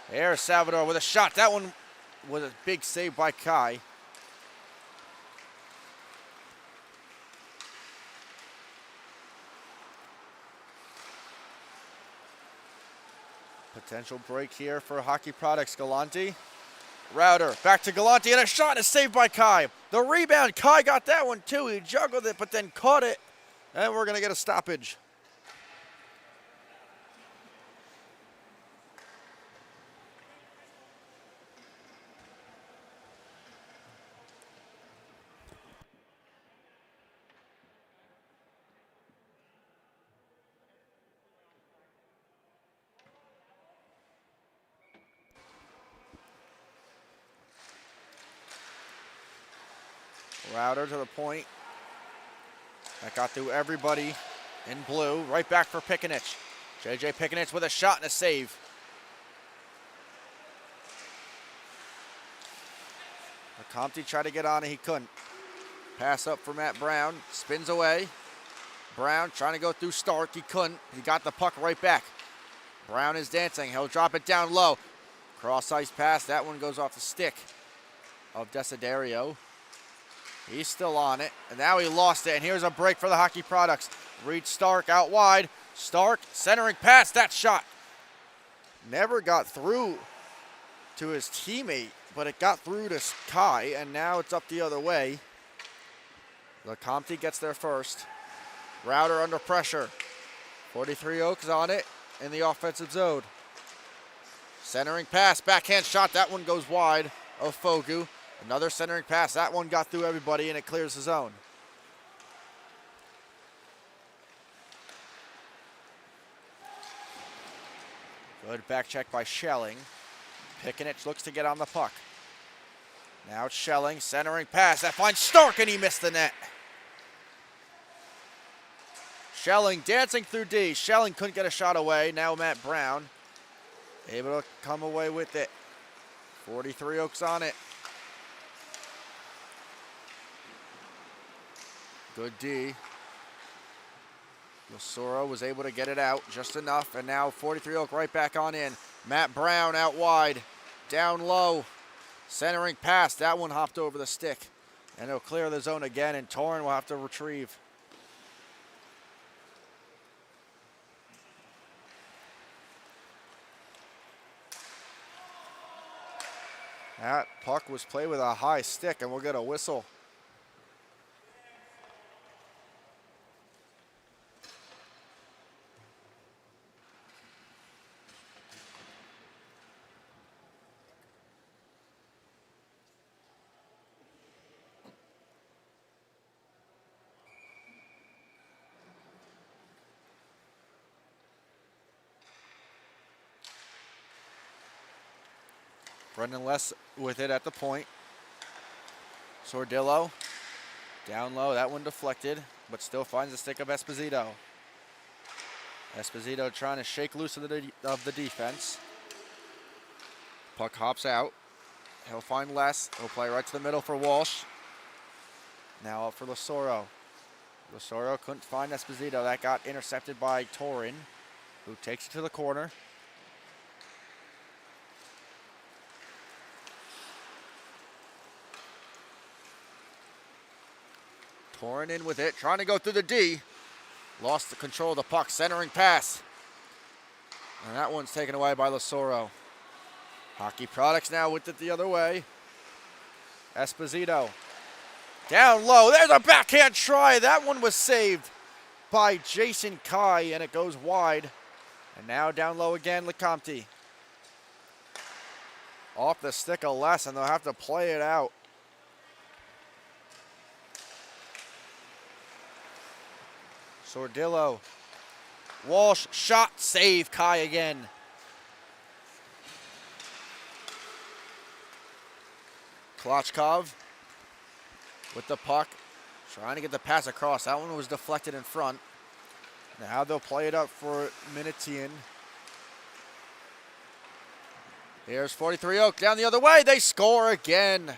There's Salvador with a shot. That one was a big save by Kai. Potential break here for Hockey Products. Galante. Router back to Galante and a shot and a save by Kai. The rebound. Kai got that one too. He juggled it but then caught it. And we're going to get a stoppage. Router to the point. That got through everybody in blue. Right back for Pikanich. JJ Pikanich with a shot and a save. Comte tried to get on it. He couldn't. Pass up for Matt Brown. Spins away. Brown trying to go through Stark. He couldn't. He got the puck right back. Brown is dancing. He'll drop it down low. Cross ice pass. That one goes off the stick of Desiderio. He's still on it. And now he lost it. And here's a break for the Hockey Products. Reed Stark out wide. Stark centering pass. That shot never got through to his teammate, but it got through to Kai, and now it's up the other way. LeCompte gets there first. Router under pressure. 43 Oaks on it in the offensive zone. Centering pass, backhand shot. That one goes wide of Fogu. Another centering pass. That one got through everybody, and it clears the zone. Good back check by Schelling. Pickenich looks to get on the puck. Now it's Schelling, centering pass. That finds Stark, and he missed the net. Schelling dancing through D. Schelling couldn't get a shot away. Now Matt Brown able to come away with it. 43 Oaks on it. Good D. Losoro was able to get it out just enough, and now 43 Oak right back on in. Matt Brown out wide, down low, centering pass. That one hopped over the stick, and it'll clear the zone again, and Torrin will have to retrieve. That puck was played with a high stick, and we'll get a whistle. Brendan Less with it at the point. Sordillo down low. That one deflected, but still finds the stick of Esposito. Esposito trying to shake loose of the defense. Puck hops out. He'll find Less. He'll play right to the middle for Walsh. Now up for Losoro. Losoro couldn't find Esposito. That got intercepted by Torrin, who takes it to the corner. Torrin in with it, trying to go through the D. Lost the control of the puck, centering pass. And that one's taken away by Losoro. Hockey Products now with it the other way. Esposito. Down low, there's a backhand try. That one was saved by Jason Kai, and it goes wide. And now down low again, LeCompte. Off the stick of Less, and they'll have to play it out. Sordillo. Walsh, shot, save, Kai again. Klochkov with the puck, trying to get the pass across. That one was deflected in front. Now they'll play it up for Minitian. Here's 43 Oak down the other way. They score again.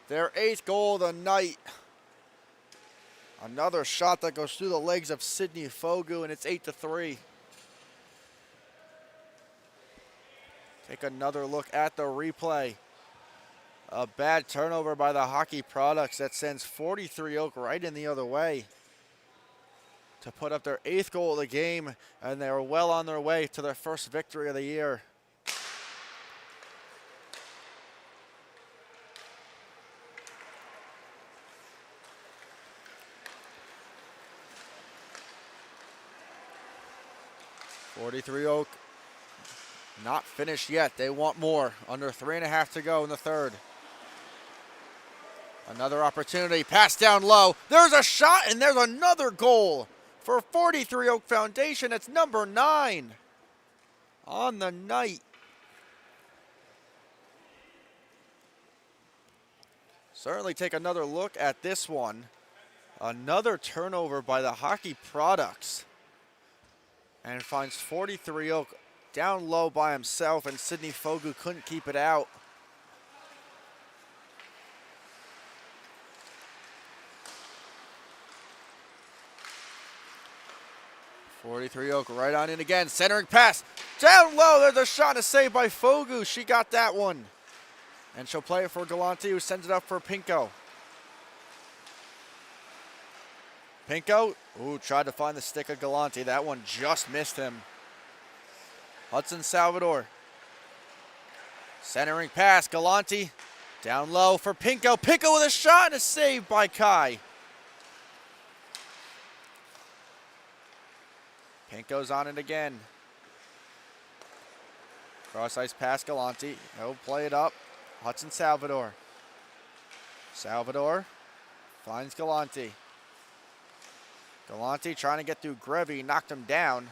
Their 8th goal of the night. Another shot that goes through the legs of Sidney Fogu, and it's 8-3. Take another look at the replay. A bad turnover by the Hockey Products that sends 43 Oak right in the other way to put up their 8th goal of the game, and they're well on their way to their first victory of the year. .43 Oak not finished yet. They want more. Under 3.5 to go in the third. Another opportunity. Pass down low. There's a shot, and there's another goal for 43 Oak Foundation. It's number 9 on the night. Certainly take another look at this one. Another turnover by the Hockey Products. And finds 43 Oak down low by himself, and Sidney Fogu couldn't keep it out. 43 Oak right on in again. Centering pass. Down low. There's a shot and a save by Fogu. She got that one. And she'll play it for Galante, who sends it up for Pinko. Pinko, ooh, tried to find the stick of Galante. That one just missed him. Hudson Salvador. Centering pass. Galante down low for Pinko. Pinko with a shot and a save by Kai. Pinko's on it again. Cross ice pass Galante. He'll play it up. Hudson Salvador. Salvador finds Galante. Galante trying to get through Grevy. Knocked him down.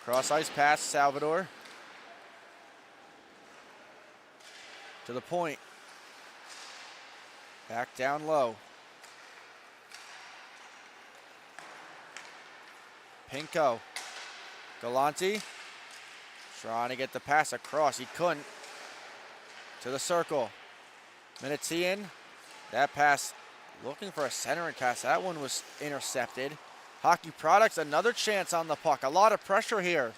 Cross ice pass Salvador. To the point. Back down low. Pinko. Galante trying to get the pass across. He couldn't. To the circle. Minutian. That pass looking for a centering pass. That one was intercepted. Hockey Products, another chance on the puck. A lot of pressure here.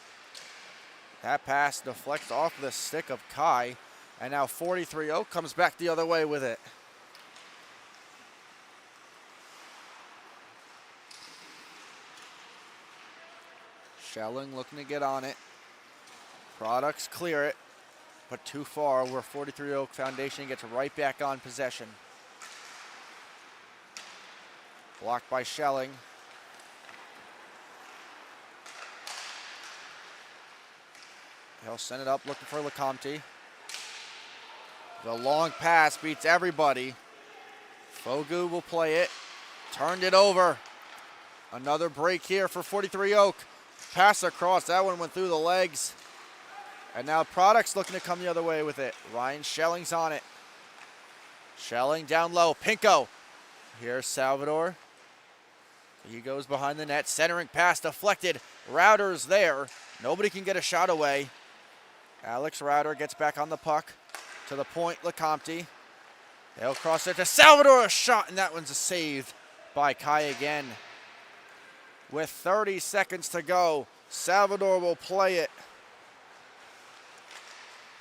That pass deflects off the stick of Kai. And now 43 Oak comes back the other way with it. Schelling looking to get on it. Products clear it, but too far where 43 Oak Foundation gets right back on possession. Blocked by Schelling. He'll send it up looking for Lecomte. The long pass beats everybody. Fogu will play it. Turned it over. Another break here for 43 Oak. Pass across. That one went through the legs. And now Products looking to come the other way with it. Ryan Schelling's on it. Schelling down low. Pinko. Here's Salvador. He goes behind the net. Centering pass deflected. Router's there. Nobody can get a shot away. Alex Router gets back on the puck. To the point, Lecomte. They'll cross it to Salvador. A shot, and that one's a save by Kai again. With 30 seconds to go, Salvador will play it.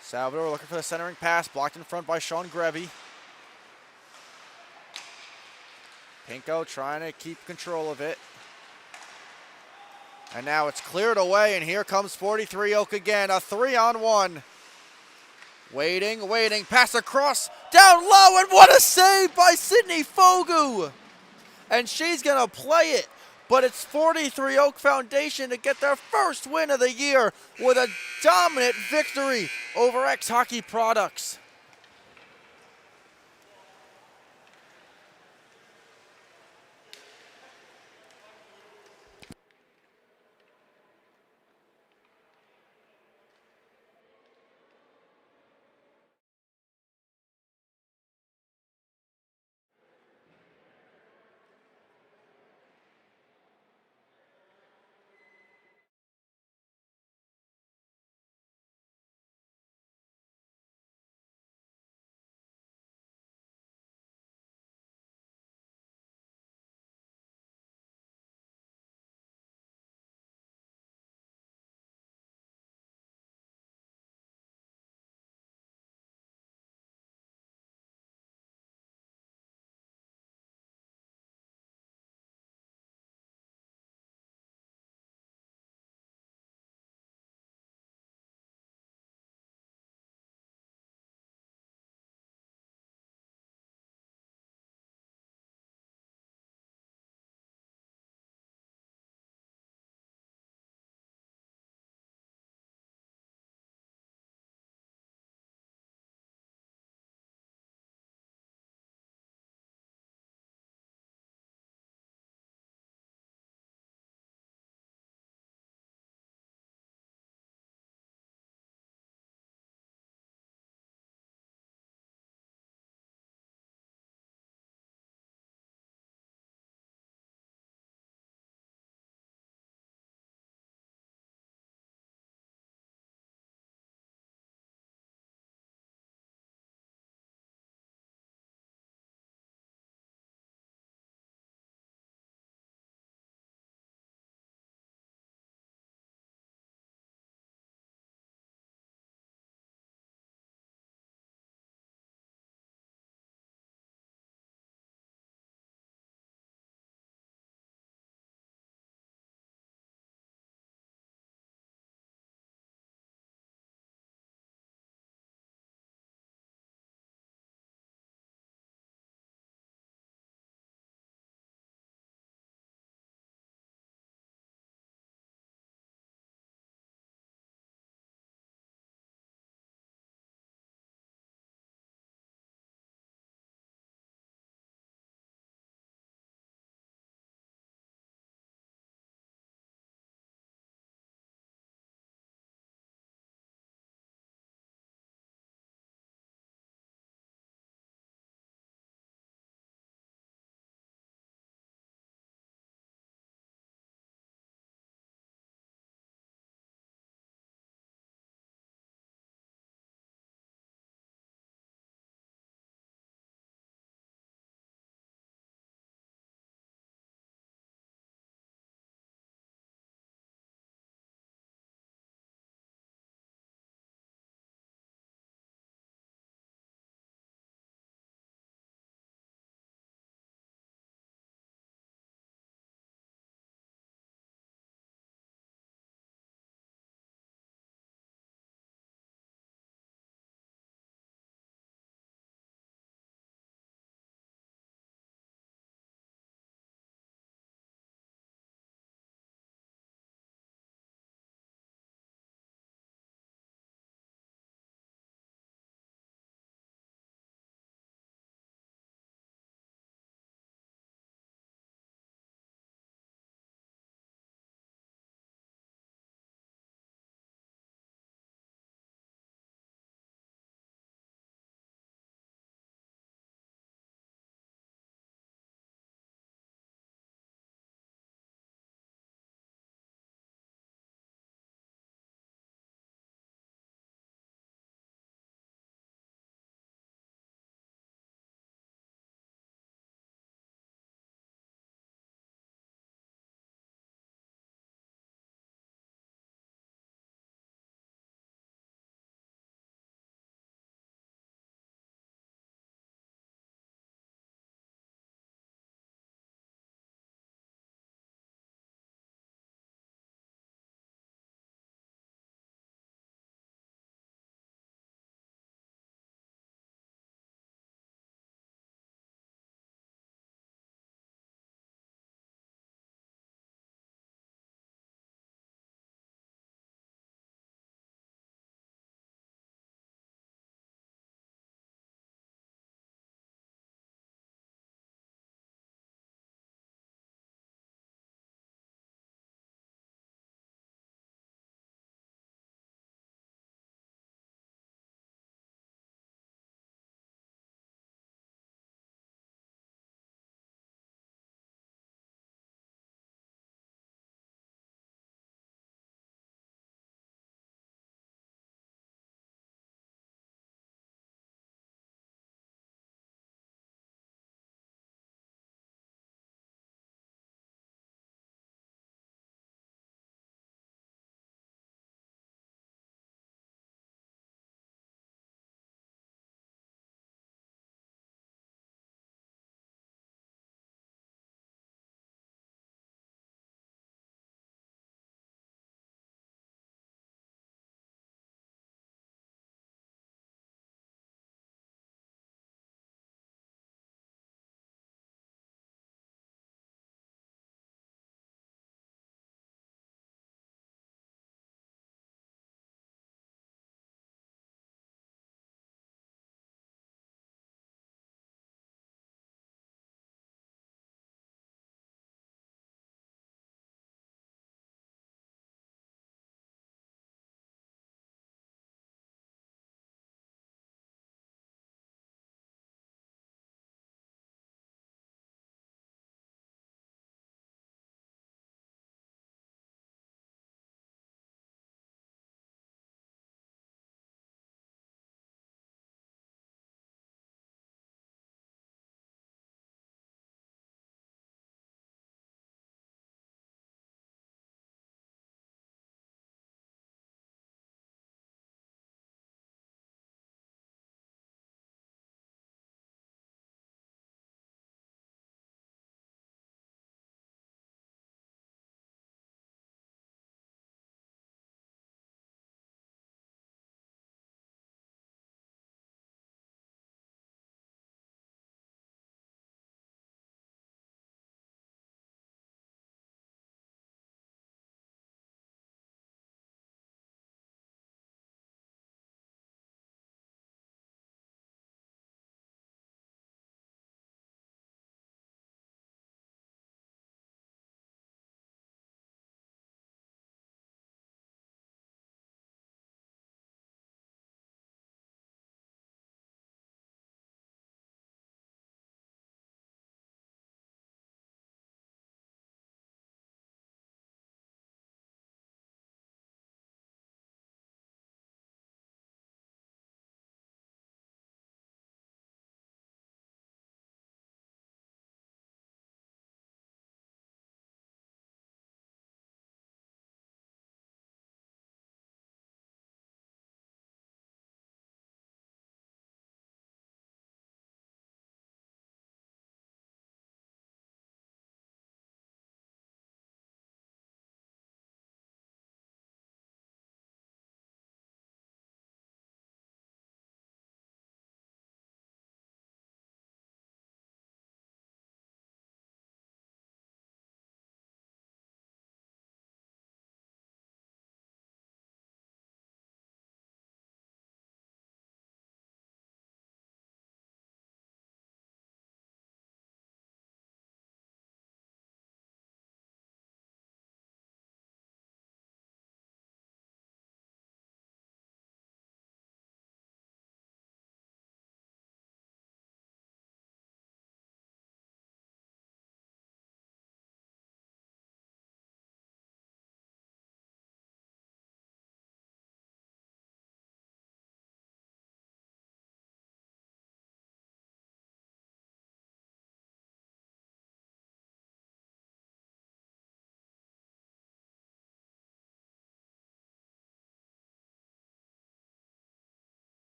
Salvador looking for the centering pass, blocked in front by Sean Grevy. Pinko trying to keep control of it. And now it's cleared away, and here comes 43 Oak again, a 3-on-1. Waiting, pass across, down low, and what a save by Sydney Fogu! And she's gonna play it, but it's 43 Oak Foundation to get their first win of the year with a dominant victory over X Hockey Products.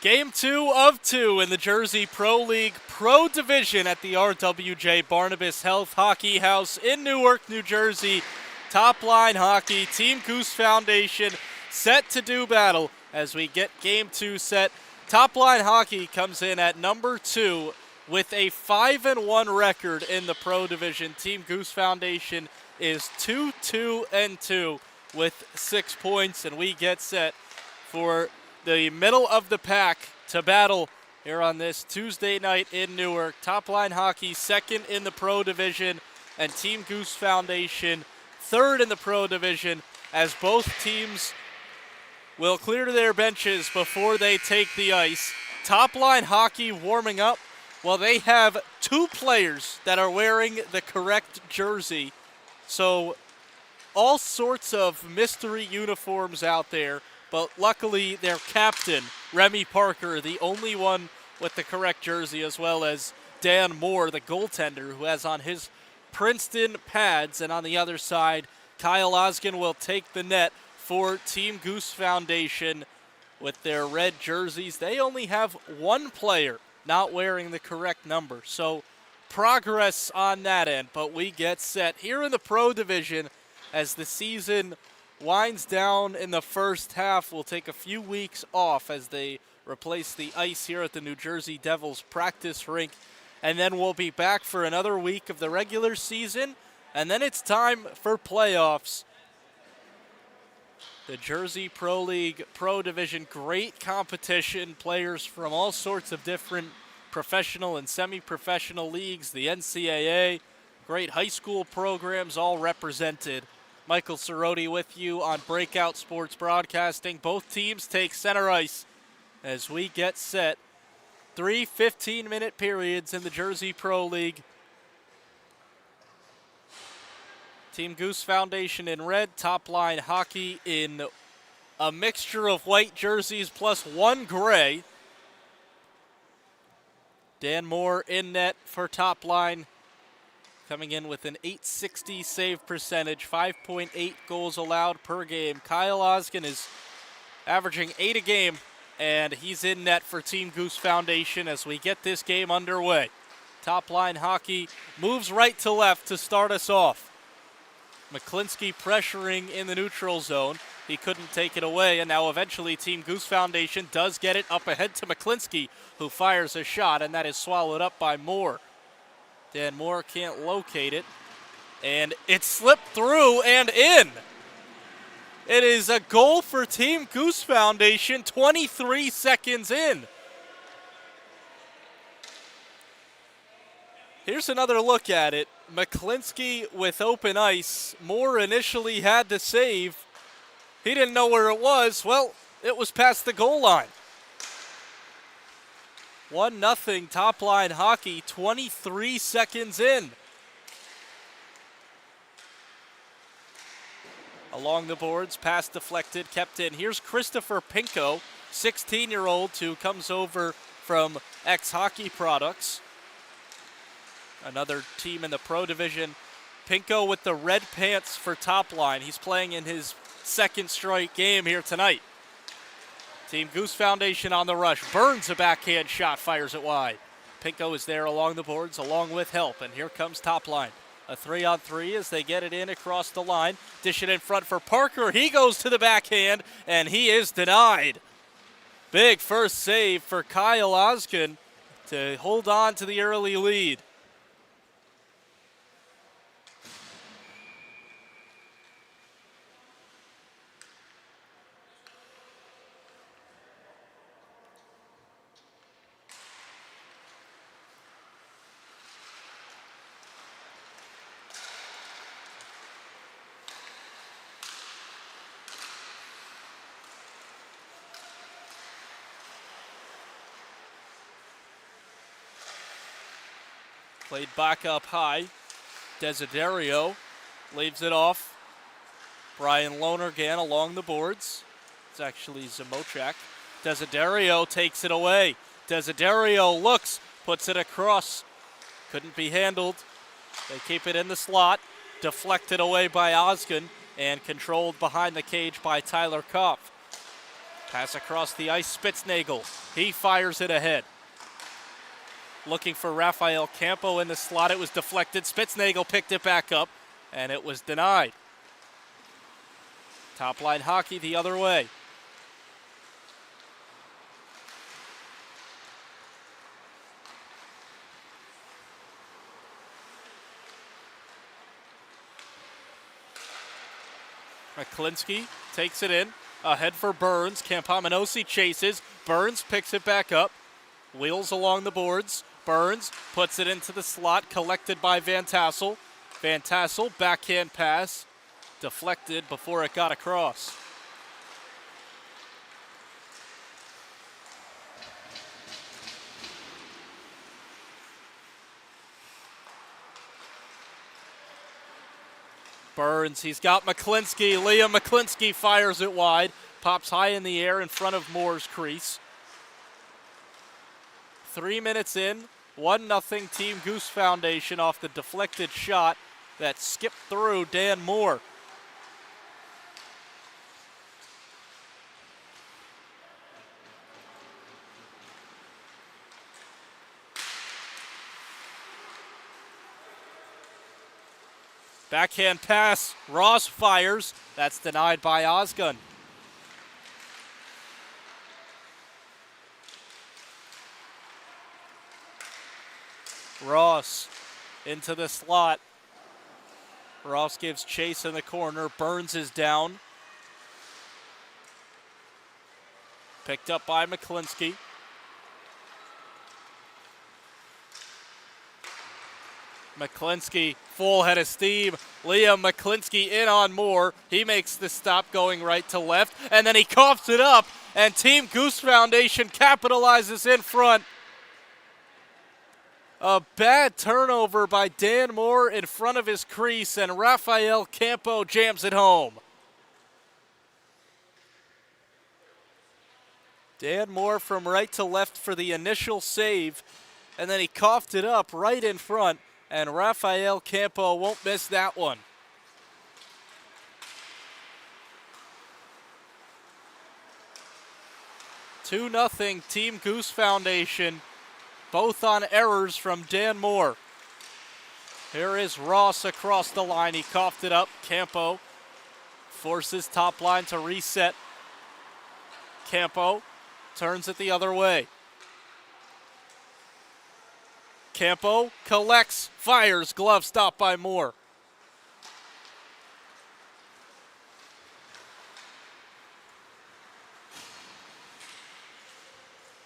Game 2 of 2 in the Jersey Pro League Pro Division at the RWJ Barnabas Health Hockey House in Newark, New Jersey. TopLine Hockey, Team Goose Foundation set to do battle as we get Game 2 set. TopLine Hockey comes in at number 2 with a 5-1 record in the Pro Division. Team Goose Foundation is 2-2-2 with 6 points, and we get set for the middle of the pack to battle here on this Tuesday night in Newark. TopLine Hockey second in the Pro Division, and Team Goose Foundation third in the Pro Division, as both teams will clear to their benches before they take the ice. TopLine Hockey warming up. Well, they have 2 players that are wearing the correct jersey, so all sorts of mystery uniforms out there. But luckily, their captain, Remy Parker, the only one with the correct jersey, as well as Dan Moore, the goaltender, who has on his Princeton pads. And on the other side, Kyle Oskin will take the net for Team Goose Foundation with their red jerseys. They only have 1 player not wearing the correct number. So progress on that end, but we get set here in the Pro Division as the season winds down in the first half. We'll take a few weeks off as they replace the ice here at the New Jersey Devils practice rink. And then we'll be back for another week of the regular season. And then it's time for playoffs. The Jersey Pro League Pro Division, great competition. Players from all sorts of different professional and semi-professional leagues. The NCAA, great high school programs all represented. Michael Cerroti with you on Breakout Sports Broadcasting. Both teams take center ice as we get set. 3 15-minute periods in the Jersey Pro League. Team Goose Foundation in red, TopLine Hockey in a mixture of white jerseys plus 1 gray. Dan Moore in net for TopLine, coming in with an .860 save percentage, 5.8 goals allowed per game. Kyle Oskin is averaging 8 a game, and he's in net for Team Goose Foundation as we get this game underway. TopLine Hockey moves right to left to start us off. McClinsky pressuring in the neutral zone. He couldn't take it away, and now eventually Team Goose Foundation does get it up ahead to McClinsky, who fires a shot, and that is swallowed up by Moore. Dan Moore can't locate it, and it slipped through and in. It is a goal for Team Goose Foundation, 23 seconds in. Here's another look at it. McClinsky with open ice. Moore initially had to save. He didn't know where it was. Well, it was past the goal line. 1-0 TopLine Hockey, 23 seconds in. Along the boards, pass deflected, kept in. Here's Christopher Pinko, 16-year-old who comes over from X-Hockey Products. Another team in the Pro Division. Pinko with the red pants for TopLine. He's playing in his 2nd straight game here tonight. Team Goose Foundation on the rush. Burns a backhand shot, fires it wide. Pinko is there along the boards along with help, and here comes TopLine. A 3-on-3 as they get it in across the line. Dish it in front for Parker. He goes to the backhand, and he is denied. Big first save for Kyle Oskin to hold on to the early lead. Played back up high. Desiderio leaves it off. Brian Lonergan along the boards. It's actually Zamochak. Desiderio takes it away. Desiderio looks, puts it across. Couldn't be handled. They keep it in the slot. Deflected away by Oskin and controlled behind the cage by Tyler Kopf. Pass across the ice, Spitznagel. He fires it ahead. Looking for Rafael Campo in the slot. It was deflected. Spitznagel picked it back up, and it was denied. TopLine Hockey the other way. McClinsky takes it in. Ahead for Burns. Campominosi chases. Burns picks it back up. Wheels along the boards. Burns puts it into the slot. Collected by Van Tassel. Van Tassel, backhand pass. Deflected before it got across. Burns, he's got McClinsky. Liam McClinsky fires it wide. Pops high in the air in front of Moore's crease. 3 minutes in, 1-0 Team Goose Foundation off the deflected shot that skipped through Dan Moore. Backhand pass, Ross fires. That's denied by Osgun. Ross into the slot. Ross gives chase in the corner. Burns is down. Picked up by McClinsky. McClinsky, full head of steam. Liam McClinsky in on Moore. He makes the stop going right to left, and then he coughs it up, and Team Goose Foundation capitalizes in front. A bad turnover by Dan Moore in front of his crease, and Rafael Campo jams it home. Dan Moore from right to left for the initial save, and then he coughed it up right in front, and Rafael Campo won't miss that one. Two 2-0 Team Goose Foundation, both on errors from Dan Moore. Here is Ross across the line. He coughed it up. Campo forces TopLine to reset. Campo turns it the other way. Campo collects, fires, glove stopped by Moore.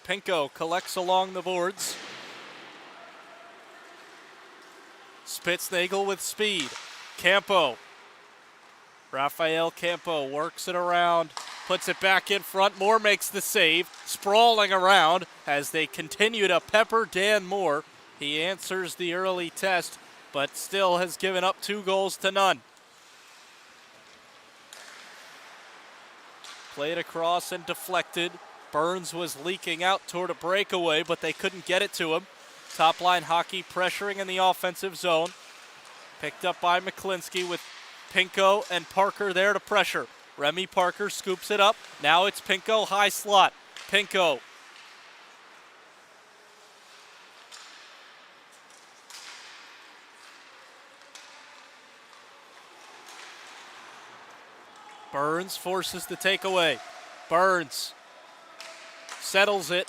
Pinko collects along the boards. Spitznagel with speed. Campo. Rafael Campo works it around, puts it back in front. Moore makes the save, sprawling around as they continue to pepper Dan Moore. He answers the early test, but still has given up 2 goals to none. Played across and deflected. Burns was leaking out toward a breakaway, but they couldn't get it to him. TopLine Hockey pressuring in the offensive zone. Picked up by McClinsky with Pinko and Parker there to pressure. Remy Parker scoops it up. Now it's Pinko, high slot. Pinko. Burns forces the takeaway. Burns settles it.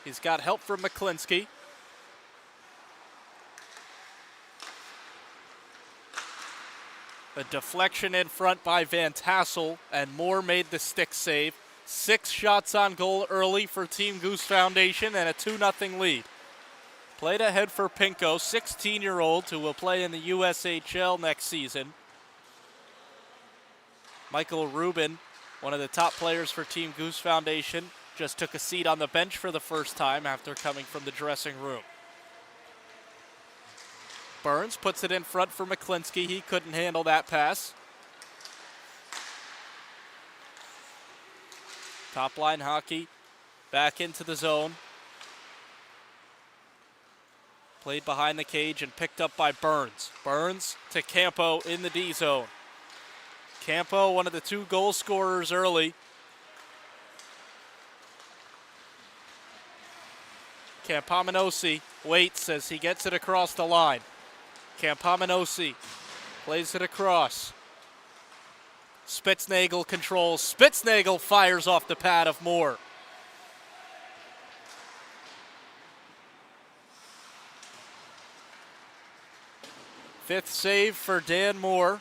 He's got help from McClinsky. A deflection in front by Van Tassel, and Moore made the stick save. 6 shots on goal early for Team Goose Foundation and a 2-0 lead. Played ahead for Pinko, 16-year-old who will play in the USHL next season. Michael Rubin, one of the top players for Team Goose Foundation, just took a seat on the bench for the first time after coming from the dressing room. Burns puts it in front for McClinsky. He couldn't handle that pass. TopLine Hockey back into the zone. Played behind the cage and picked up by Burns. Burns to Campo in the D zone. Campo, one of the 2 goal scorers early. Campomenosi waits as he gets it across the line. Campomenosi plays it across. Spitznagel controls. Spitznagel fires off the pad of Moore. Fifth save for Dan Moore,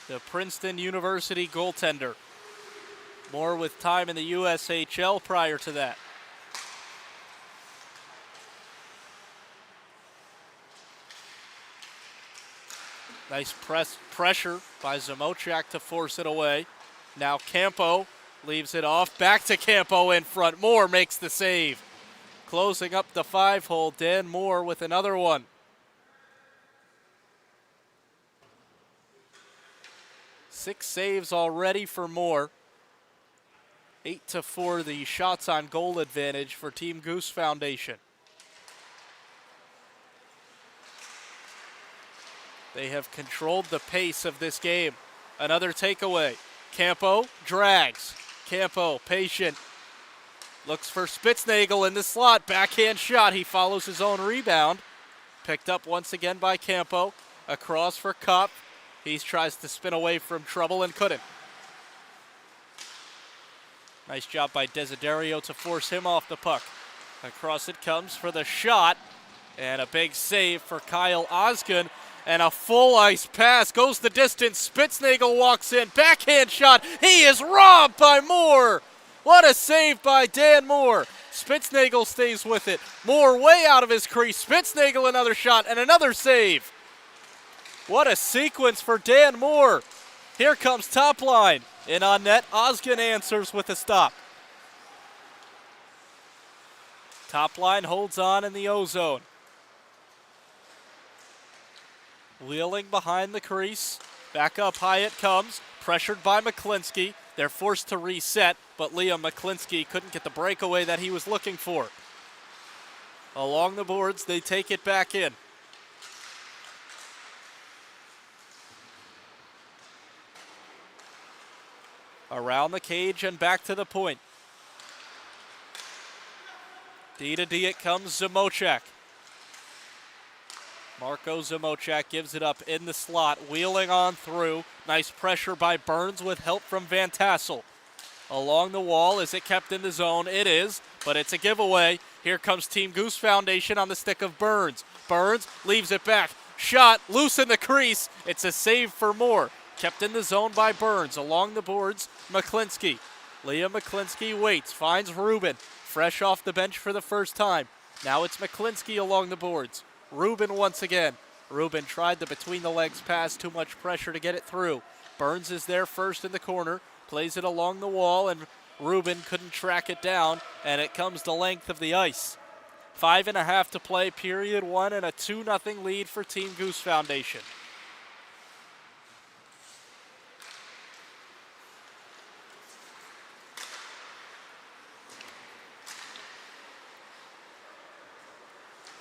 the Princeton University goaltender. Moore with time in the USHL prior to that. Nice pressure by Zamochak to force it away. Now Campo leaves it off. Back to Campo in front. Moore makes the save. Closing up the 5-hole, Dan Moore with another one. Six saves already for Moore. 8-4 the shots on goal advantage for Team Goose Foundation. They have controlled the pace of this game. Another takeaway. Campo drags. Campo patient. Looks for Spitznagel in the slot. Backhand shot. He follows his own rebound. Picked up once again by Campo. Across for Kopp. He tries to spin away from trouble and couldn't. Nice job by Desiderio to force him off the puck. Across it comes for the shot. And a big save for Kyle Osgood. And a full ice pass goes the distance. Spitznagel walks in. Backhand shot. He is robbed by Moore. What a save by Dan Moore. Spitznagel stays with it. Moore way out of his crease. Spitznagel another shot and another save. What a sequence for Dan Moore. Here comes TopLine. In on net, Osgood answers with a stop. TopLine holds on in the O-zone. Wheeling behind the crease. Back up high it comes. Pressured by McClinsky. They're forced to reset, but Liam McClinsky couldn't get the breakaway that he was looking for. Along the boards, they take it back in. Around the cage and back to the point. D-to-D it comes Zamochak. Marco Zamochak gives it up in the slot, wheeling on through. Nice pressure by Burns with help from Van Tassel. Along the wall, is it kept in the zone? It is, but it's a giveaway. Here comes Team Goose Foundation on the stick of Burns. Burns leaves it back. Shot, loose in the crease. It's a save for Moore. Kept in the zone by Burns. Along the boards, McClinsky. Liam McClinsky waits, finds Rubin. Fresh off the bench for the first time. Now it's McClinsky along the boards. Rubin once again. Rubin tried the between the legs pass, too much pressure to get it through. Burns is there first in the corner, plays it along the wall, and Rubin couldn't track it down, and it comes the length of the ice. 5.5 to play, period one, and a 2-0 lead for Team Goose Foundation.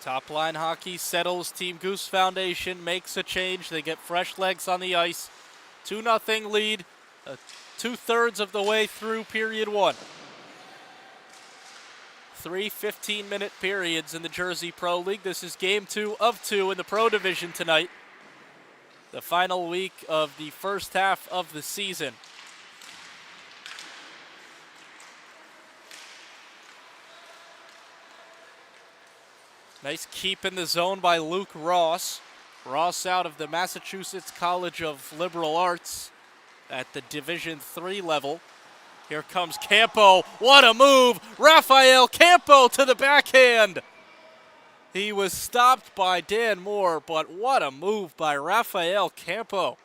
TopLine Hockey settles Team Goose Foundation, makes a change. They get fresh legs on the ice. 2-0 lead, 2/3 of the way through period one. 3 15-minute periods in the Jersey Pro League. This is game 2 of 2 in the Pro Division tonight. The final week of the first half of the season. Nice keep in the zone by Luke Ross. Ross out of the Massachusetts College of Liberal Arts at the Division III level. Here comes Campo. What a move! Rafael Campo to the backhand. He was stopped by Dan Moore, but what a move by Rafael Campo.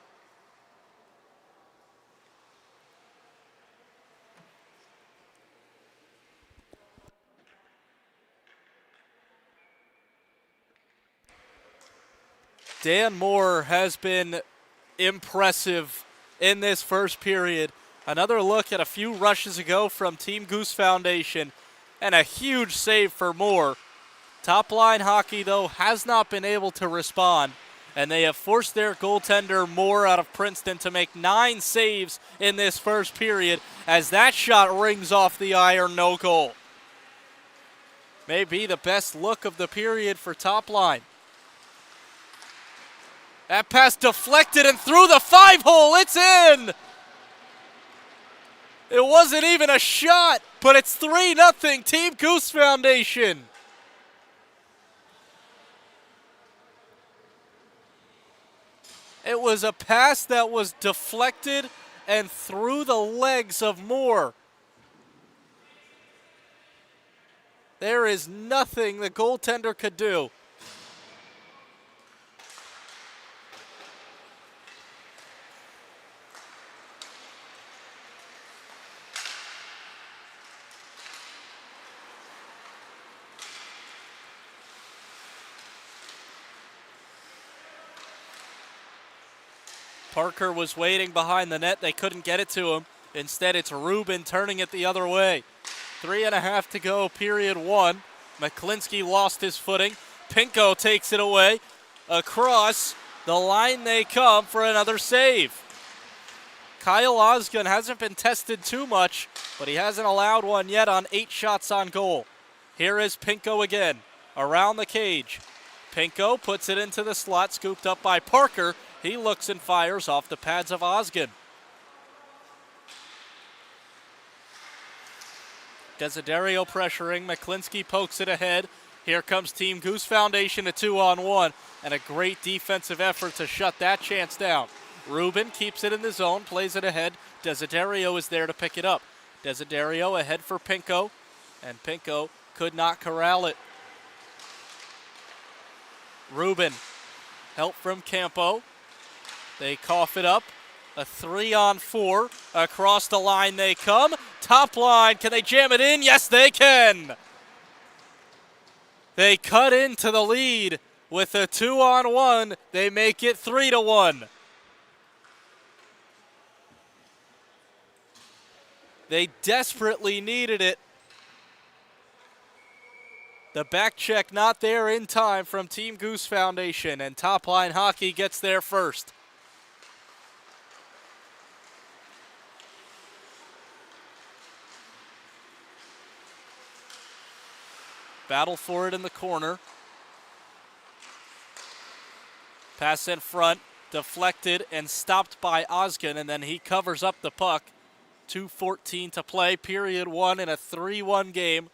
Dan Moore has been impressive in this first period. Another look at a few rushes ago from Team Goose Foundation, and a huge save for Moore. TopLine Hockey, though, has not been able to respond, and they have forced their goaltender Moore out of Princeton to make 9 saves in this first period, as that shot rings off the iron, no goal. may be the best look of the period for TopLine. That pass deflected and through the 5-hole. It's in! It wasn't even a shot, but it's 3-0 Team Goose Foundation. It was a pass that was deflected and through the legs of Moore. There is nothing the goaltender could do. Parker was waiting behind the net. They couldn't get it to him. Instead, it's Rubin turning it the other way. 3.5 to go, period one. McClinsky lost his footing. Pinko takes it away. Across the line they come for another save. Kyle Osgood hasn't been tested too much, but he hasn't allowed one yet on 8 shots on goal. Here is Pinko again, around the cage. Pinko puts it into the slot, scooped up by Parker. He looks and fires off the pads of Osgood. Desiderio pressuring. McClinsky pokes it ahead. Here comes Team Goose Foundation, a 2-on-1, and a great defensive effort to shut that chance down. Rubin keeps it in the zone, plays it ahead. Desiderio is there to pick it up. Desiderio ahead for Pinko, and Pinko could not corral it. Rubin, help from Campo. They cough it up. A 3-on-4. Across the line they come. TopLine, can they jam it in? Yes, they can. They cut into the lead with a 2-on-1. They make it 3-1. They desperately needed it. The back check not there in time from Team Goose Foundation, and TopLine Hockey gets there first. Battle for it in the corner. Pass in front, deflected and stopped by Osgood, and then he covers up the puck. 2:14 to play, period one in a 3-1 game.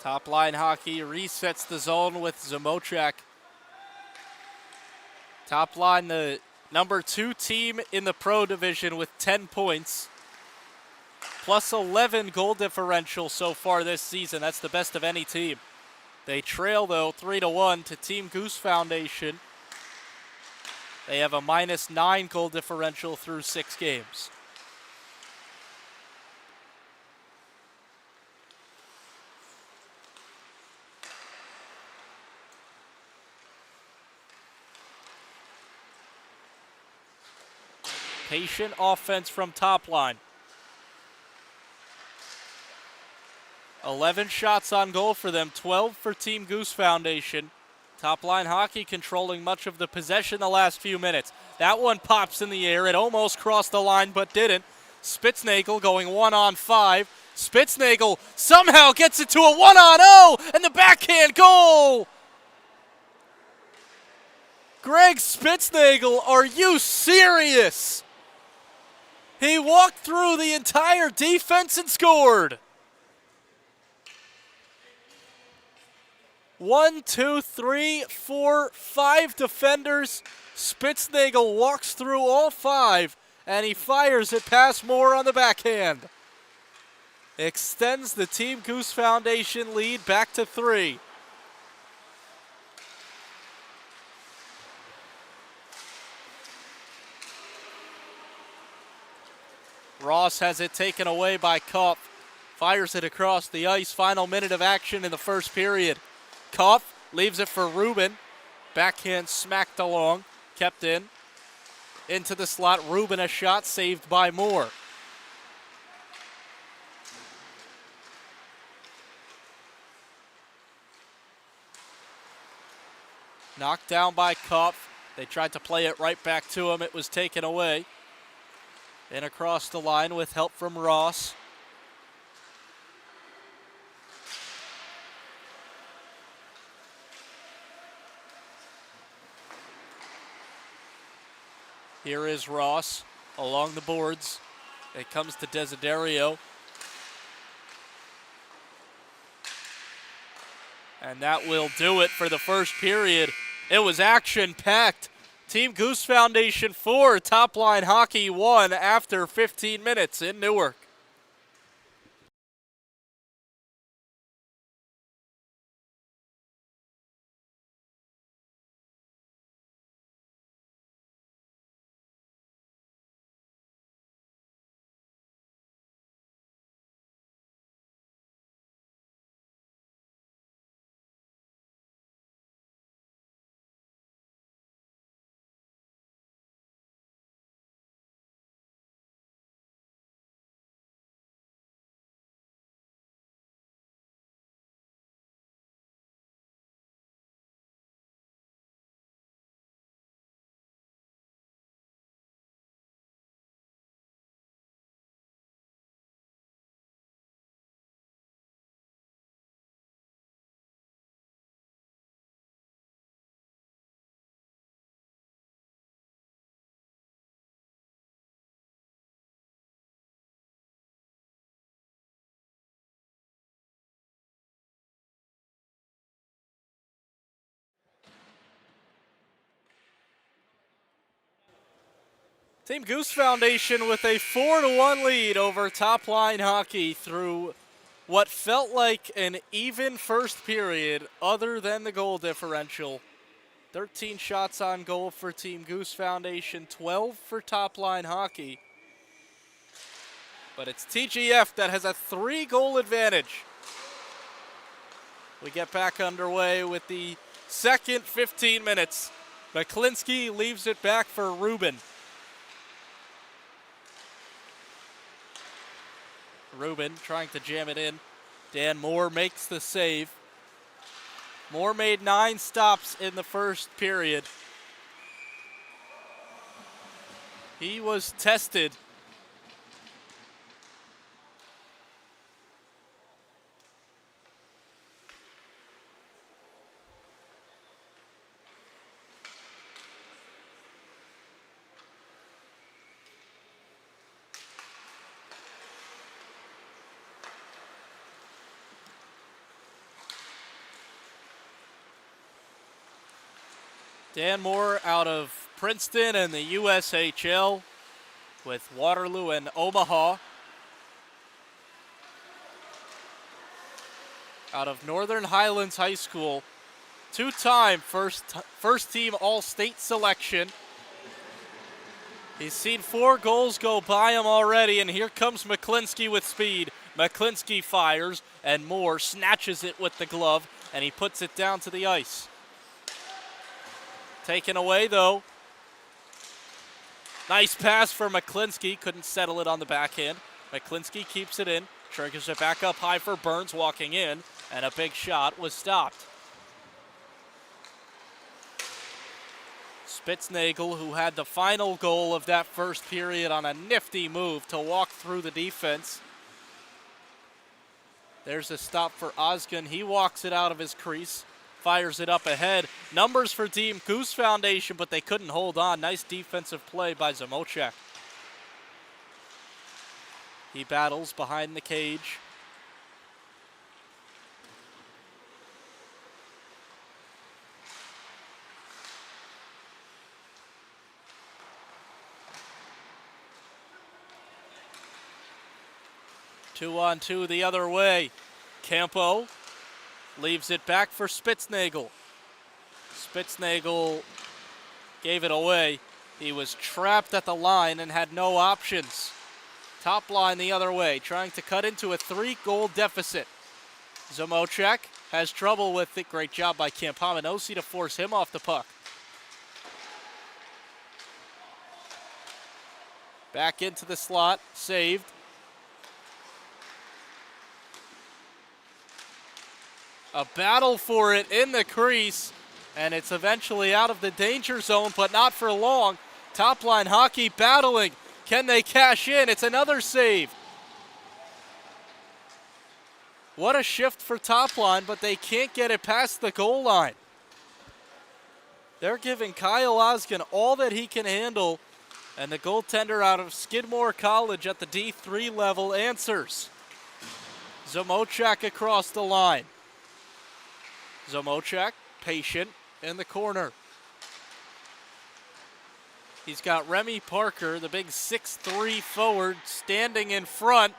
TopLine Hockey resets the zone with Zamochak. TopLine, the number 2 team in the pro division with 10 points. Plus 11 goal differential so far this season. That's the best of any team. They trail, though, 3-1 to Team Goose Foundation. They have a -9 goal differential through 6 games. Patient offense from TopLine. 11 shots on goal for them, 12 for Team Goose Foundation. TopLine Hockey controlling much of the possession the last few minutes. That one pops in the air. It almost crossed the line but didn't. Spitznagel going 1-on-5. Spitznagel somehow gets it to a 1-on-0 and the backhand goal! Greg Spitznagel, are you serious? He walked through the entire defense and scored. 1, 2, 3, 4, 5 defenders. Spitznagel walks through all 5, and he fires it past Moore on the backhand. Extends the Team Goose Foundation lead back to 3. Ross has it taken away by Kopf. Fires it across the ice. Final minute of action in the first period. Kopf leaves it for Rubin. Backhand smacked along. Kept in. Into the slot. Rubin a shot saved by Moore. Knocked down by Kopf. They tried to play it right back to him. It was taken away. And across the line with help from Ross. Here is Ross along the boards. It comes to Desiderio. And that will do it for the first period. It was action-packed. Team Goose Foundation 4, TopLine Hockey 1 after 15 minutes in Newark. Team Goose Foundation with a 4-1 lead over TopLine Hockey through what felt like an even first period other than the goal differential. 13 shots on goal for Team Goose Foundation, 12 for TopLine Hockey. But it's TGF that has a 3-goal advantage. We get back underway with the second 15 minutes. McClinsky leaves it back for Rubin. Rubin trying to jam it in. Dan Moore makes the save. Moore made 9 stops in the first period. He was tested. Dan Moore out of Princeton and the USHL with Waterloo and Omaha. Out of Northern Highlands High School, 2-time first team All-State selection. He's seen 4 goals go by him already, and here comes McClinsky with speed. McClinsky fires, and Moore snatches it with the glove, and he puts it down to the ice. Taken away, though. Nice pass for McClinsky. Couldn't settle it on the backhand. McClinsky keeps it in. Triggers it back up high for Burns walking in. And a big shot was stopped. Spitznagel, who had the final goal of that first period on a nifty move to walk through the defense. There's a stop for Osgun. He walks it out of his crease. Fires it up ahead. Numbers for Team Goose Foundation, but they couldn't hold on. Nice defensive play by Zamochek. He battles behind the cage. Two-on-two the other way. Campo leaves it back for Spitznagel. Spitznagel gave it away. He was trapped at the line and had no options. Top line the other way, trying to cut into a 3-goal deficit. Zamochek has trouble with it. Great job by Campominosi to force him off the puck. Back into the slot, saved. A battle for it in the crease. And it's eventually out of the danger zone, but not for long. TopLine Hockey battling. Can they cash in? It's another save. What a shift for TopLine, but they can't get it past the goal line. They're giving Kyle Oskin all that he can handle, and the goaltender out of Skidmore College at the D3 level answers. Zamochak across the line. Zamochak, patient, in the corner. He's got Remy Parker, the big 6'3" forward, standing in front.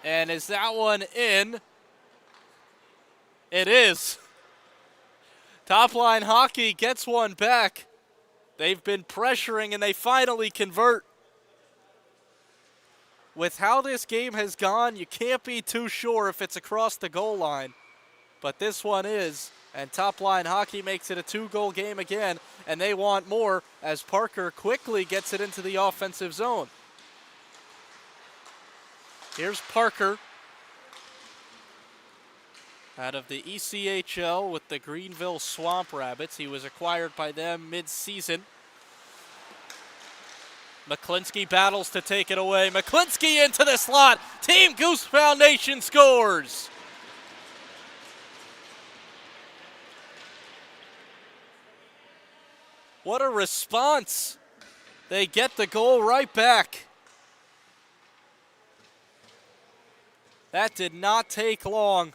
And is that one in? It is. TopLine Hockey gets one back. They've been pressuring and they finally convert. With how this game has gone, you can't be too sure if it's across the goal line. But this one is. And TopLine Hockey makes it a 2-goal game again, and they want more as Parker quickly gets it into the offensive zone. Here's Parker out of the ECHL with the Greenville Swamp Rabbits. He was acquired by them mid-season. McClinsky battles to take it away. McClinsky into the slot. Team Goose Foundation scores. What a response. They get the goal right back. That did not take long.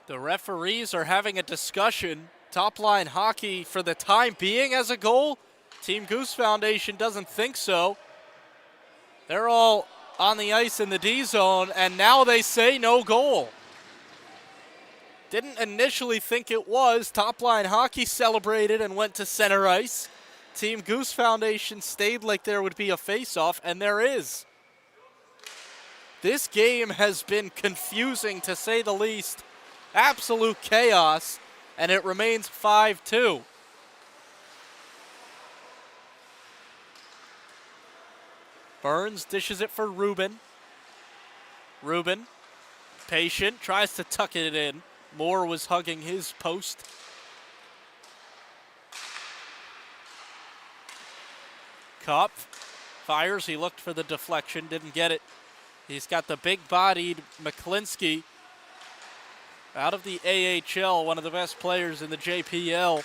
The referees are having a discussion. TopLine Hockey for the time being as a goal. Team Goose Foundation doesn't think so. They're all on the ice in the D zone, and now they say no goal. Didn't initially think it was. TopLine Hockey celebrated and went to center ice. Team Goose Foundation stayed like there would be a face-off, and there is. This game has been confusing to say the least. Absolute chaos, and it remains 5-2. Burns dishes it for Rubin. Rubin, patient, tries to tuck it in. Moore was hugging his post. Kopp fires, he looked for the deflection, didn't get it. He's got the big-bodied McClinsky out of the AHL, one of the best players in the JPL.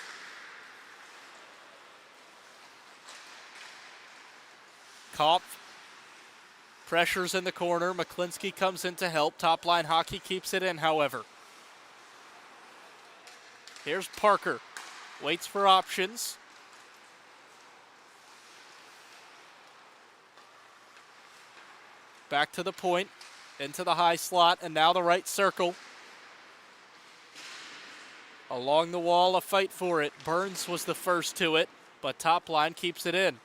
Kopp pressures in the corner. McClinsky comes in to help. TopLine Hockey keeps it in, however. Here's Parker. Waits for options. Back to the point. Into the high slot, and now the right circle. Along the wall, a fight for it. Burns was the first to it, but TopLine keeps it in.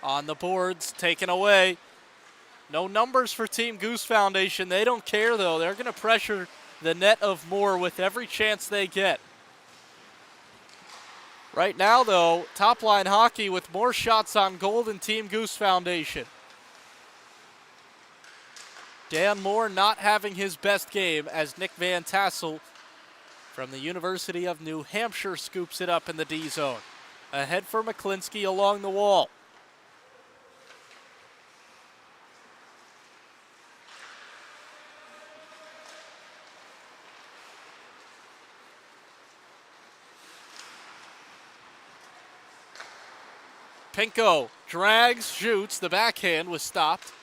On the boards, taken away. No numbers for Team Goose Foundation. They don't care, though. They're going to pressure the net of Moore with every chance they get. Right now, though, TopLine Hockey with more shots on goal than Team Goose Foundation. Dan Moore not having his best game as Nick Van Tassel from the University of New Hampshire scoops it up in the D zone. Ahead for McClinsky along the wall. Pinko drags, shoots, the backhand was stopped.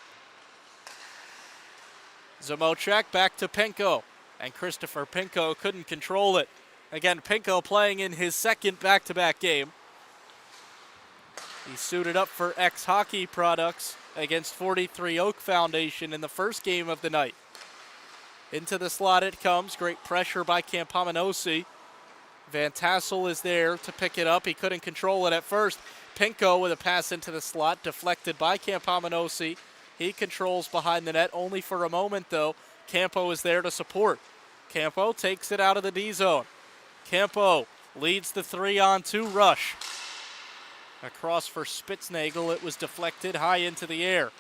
Zamochak back to Pinko, and Christopher Pinko couldn't control it. Again, Pinko playing in his second back-to-back game. He suited up for X Hockey products against 43 Oak Foundation in the first game of the night. Into the slot it comes, great pressure by Campominosi. Van Tassel is there to pick it up. He couldn't control it at first. Pinko with a pass into the slot, deflected by Campomenosi. He controls behind the net only for a moment, though. Campo is there to support. Campo takes it out of the D zone. Campo leads the 3-on-2 rush. Across for Spitznagel, it was deflected high into the air.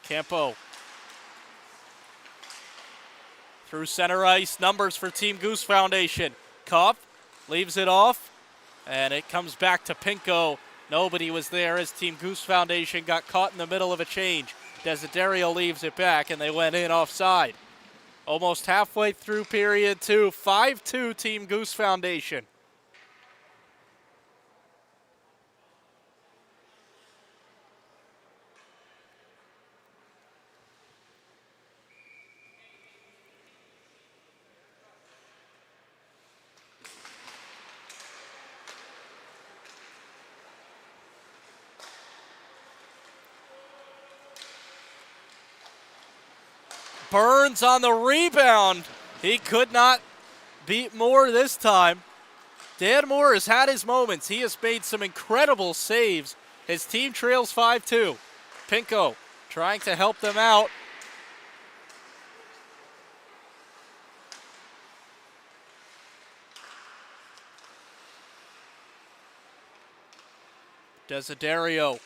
Campo through center ice, numbers for Team Goose Foundation. Kopf leaves it off, and it comes back to Pinko. Nobody was there as Team Goose Foundation got caught in the middle of a change. Desiderio leaves it back, and they went in offside. Almost halfway through period 2, 5-2 Team Goose Foundation. Burns on the rebound. He could not beat Moore this time. Dan Moore has had his moments. He has made some incredible saves. His team trails 5-2. Pinko trying to help them out. Desiderio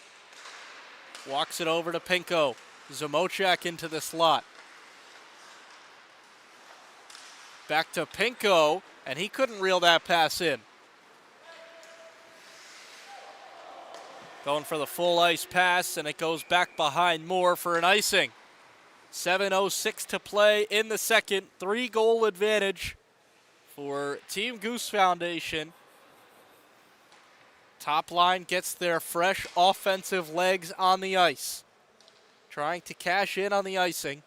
walks it over to Pinko. Zamochak into the slot. Back to Pinko, and he couldn't reel that pass in. Going for the full ice pass, and it goes back behind Moore for an icing. 7:06 to play in the second. 3-goal advantage for Team Goose Foundation. Top line gets their fresh offensive legs on the ice. Trying to cash in on the icing.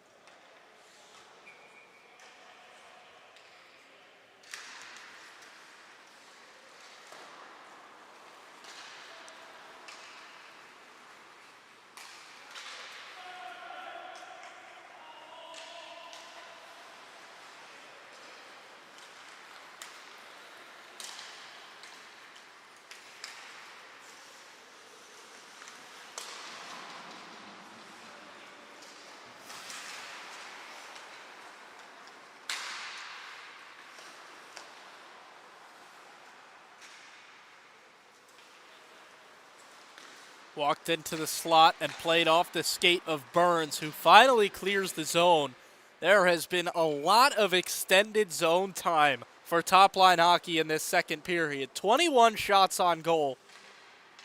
Walked into the slot and played off the skate of Burns, who finally clears the zone. There has been a lot of extended zone time for TopLine Hockey in this second period. 21 shots on goal,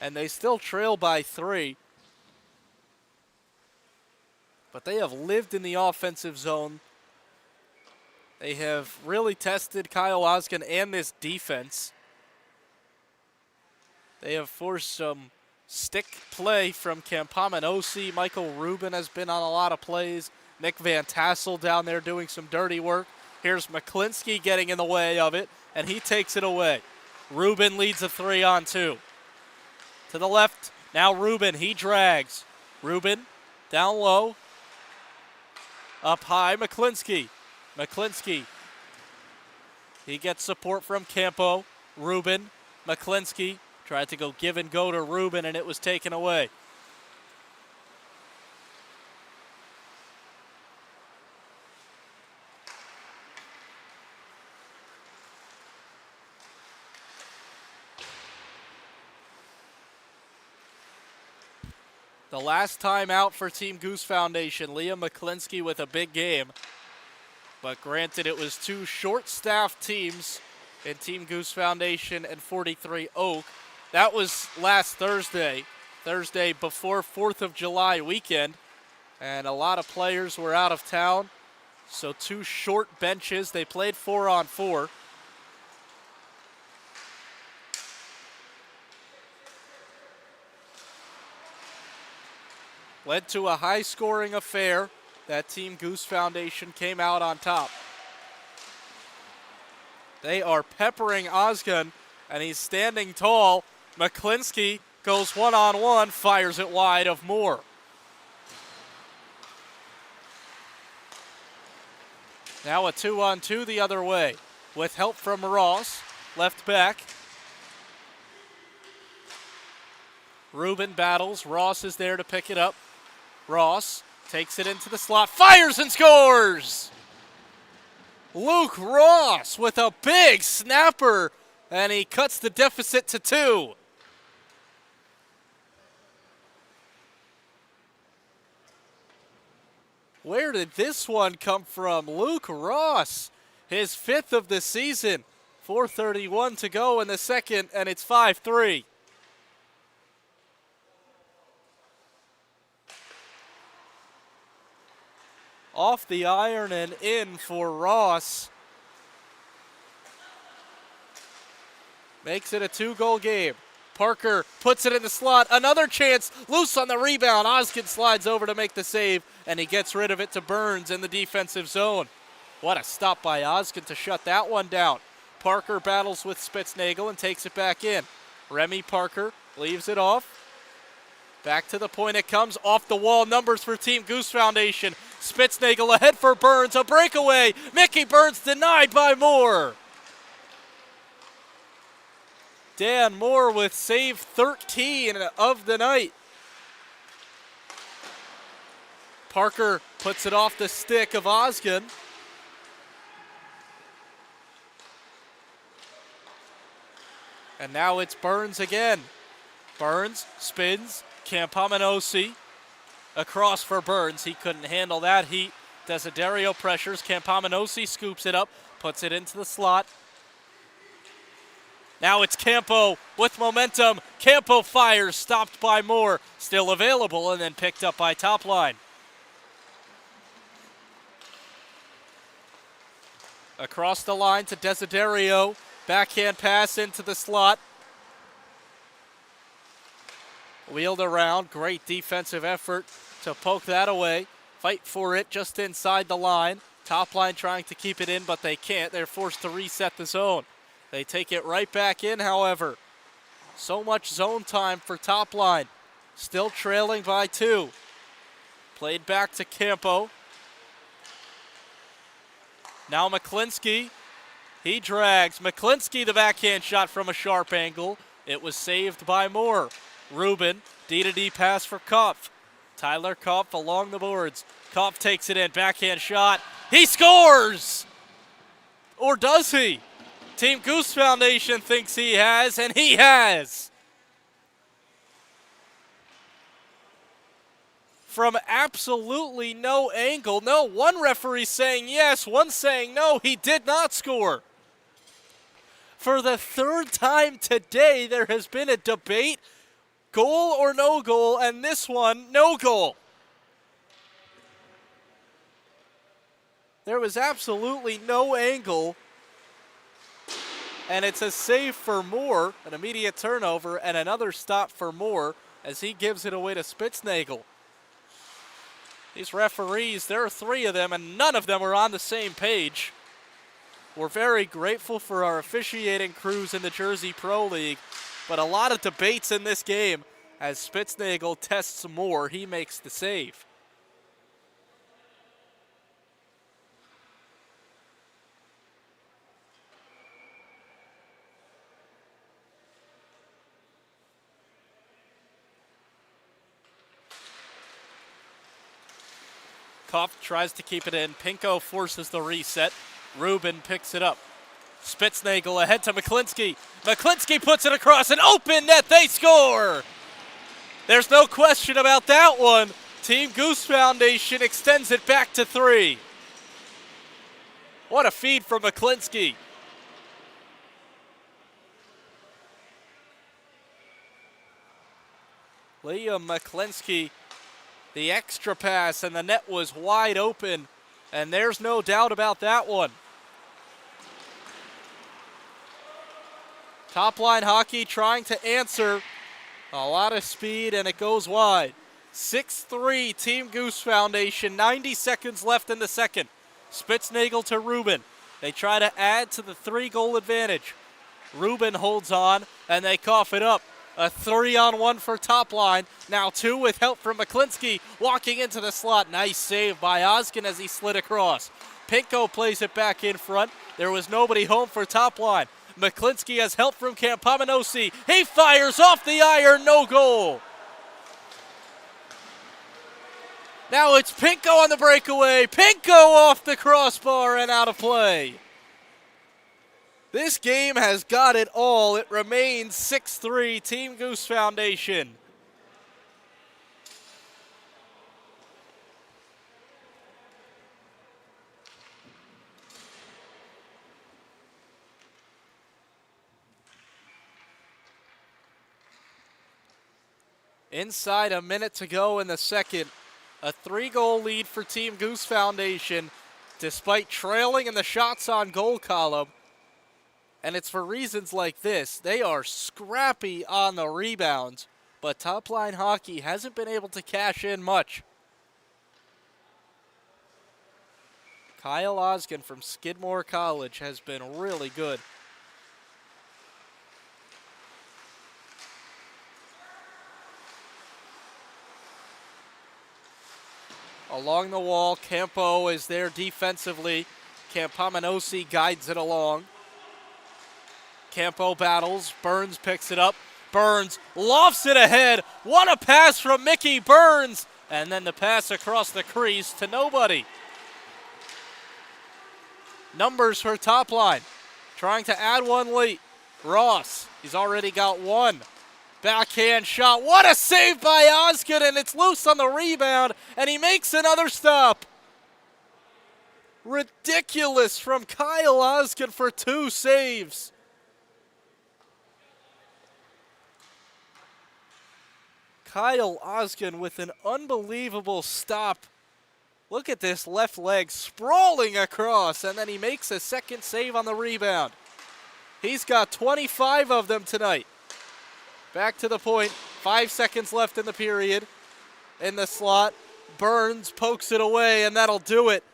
and they still trail by 3. But they have lived in the offensive zone. They have really tested Kyle Oskin and this defense. They have forced some stick play from Campomenosi. Michael Rubin has been on a lot of plays. Nick Van Tassel down there doing some dirty work. Here's McClinsky getting in the way of it, and he takes it away. Rubin leads a 3-on-2. To the left, now Rubin, he drags. Rubin, down low. Up high, McClinsky. McClinsky. He gets support from Campo. Rubin, McClinsky. Tried to go give and go to Rubin, and it was taken away. The last time out for Team Goose Foundation, Liam McClinsky with a big game. But granted, it was two short-staffed teams in Team Goose Foundation and 43 Oak. That was last Thursday before 4th of July weekend, and a lot of players were out of town, so two short benches. They played 4-on-4. Led to a high-scoring affair. That Team Goose Foundation came out on top. They are peppering Osgun, and he's standing tall. McClinsky goes one-on-one, fires it wide of Moore. Now a 2-on-2 the other way with help from Ross, left back. Ruben battles. Ross is there to pick it up. Ross takes it into the slot, fires and scores! Luke Ross with a big snapper, and he cuts the deficit to 2. Where did this one come from? Luke Ross, his 5th of the season. 4:31 to go in the second, and it's 5-3. Off the iron and in for Ross. Makes it a 2-goal game. Parker puts it in the slot. Another chance. Loose on the rebound. Oskin slides over to make the save, and he gets rid of it to Burns in the defensive zone. What a stop by Oskin to shut that one down. Parker battles with Spitznagel and takes it back in. Remy Parker leaves it off. Back to the point it comes. Off the wall numbers for Team Goose Foundation. Spitznagel ahead for Burns. A breakaway. Mickey Burns denied by Moore. Dan Moore with save 13 of the night. Parker puts it off the stick of Oskin. And now it's Burns again. Burns spins. Campomenosi across for Burns. He couldn't handle that heat. Desiderio pressures. Campomenosi scoops it up, puts it into the slot. Now it's Campo with momentum. Campo fires, stopped by Moore. Still available and then picked up by TopLine. Across the line to Desiderio. Backhand pass into the slot. Wheeled around. Great defensive effort to poke that away. Fight for it just inside the line. TopLine trying to keep it in, but they can't. They're forced to reset the zone. They take it right back in, however. So much zone time for TopLine. Still trailing by 2. Played back to Campo. Now McClinsky. He drags. McClinsky, the backhand shot from a sharp angle. It was saved by Moore. Ruben, D-to-D pass for Kopf. Tyler Kopf along the boards. Kopf takes it in. Backhand shot. He scores! Or does he? Team Goose Foundation thinks he has, and he has. From absolutely no angle. No, one referee saying yes, one saying no. He did not score. For the 3rd time today, there has been a debate, goal or no goal, and this one, no goal. There was absolutely no angle. And it's a save for Moore, an immediate turnover, and another stop for Moore as he gives it away to Spitznagel. These referees, there are 3 of them, and none of them are on the same page. We're very grateful for our officiating crews in the Jersey Pro League, but a lot of debates in this game as Spitznagel tests Moore. He makes the save. Kopf tries to keep it in. Pinko forces the reset. Ruben picks it up. Spitznagel ahead to McClinsky. McClinsky puts it across an open net. They score! There's no question about that one. Team Goose Foundation extends it back to 3. What a feed from McClinsky. Liam McClinsky, the extra pass, and the net was wide open, and there's no doubt about that one. TopLine Hockey trying to answer. A lot of speed, and it goes wide. 6-3 Team Goose Foundation, 90 seconds left in the second. Spitznagel to Ruben. They try to add to the 3-goal advantage. Ruben holds on, and they cough it up. A 3-on-1 for TopLine. Now 2 with help from McClinsky. Walking into the slot. Nice save by Oskin as he slid across. Pinko plays it back in front. There was nobody home for top line. McClinsky has help from Campominosi. He fires off the iron, no goal. Now it's Pinko on the breakaway. Pinko off the crossbar and out of play. This game has got it all. It remains 6-3, Team Goose Foundation. Inside a minute to go in the second. A 3-goal lead for Team Goose Foundation, despite trailing in the shots on goal column. And it's for reasons like this. They are scrappy on the rebounds, but TopLine Hockey hasn't been able to cash in much. Kyle Oskin from Skidmore College has been really good. Along the wall, Campo is there defensively. Campominosi guides it along. Campo battles, Burns picks it up. Burns lofts it ahead. What a pass from Mickey Burns! And then the pass across the crease to nobody. Numbers for top line. Trying to add one late. Ross, he's already got one. Backhand shot. What a save by Osgood, and it's loose on the rebound, and he makes another stop. Ridiculous from Kyle Osgood for 2 saves. Kyle Osgood with an unbelievable stop. Look at this left leg sprawling across, and then he makes a second save on the rebound. He's got 25 of them tonight. Back to the point, 5 seconds left in the period. In the slot, Burns pokes it away, and that'll do it.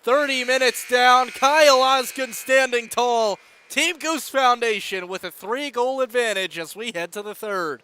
30 minutes down, Kyle Osgood standing tall. Team Goose Foundation with a 3-goal advantage as we head to the third.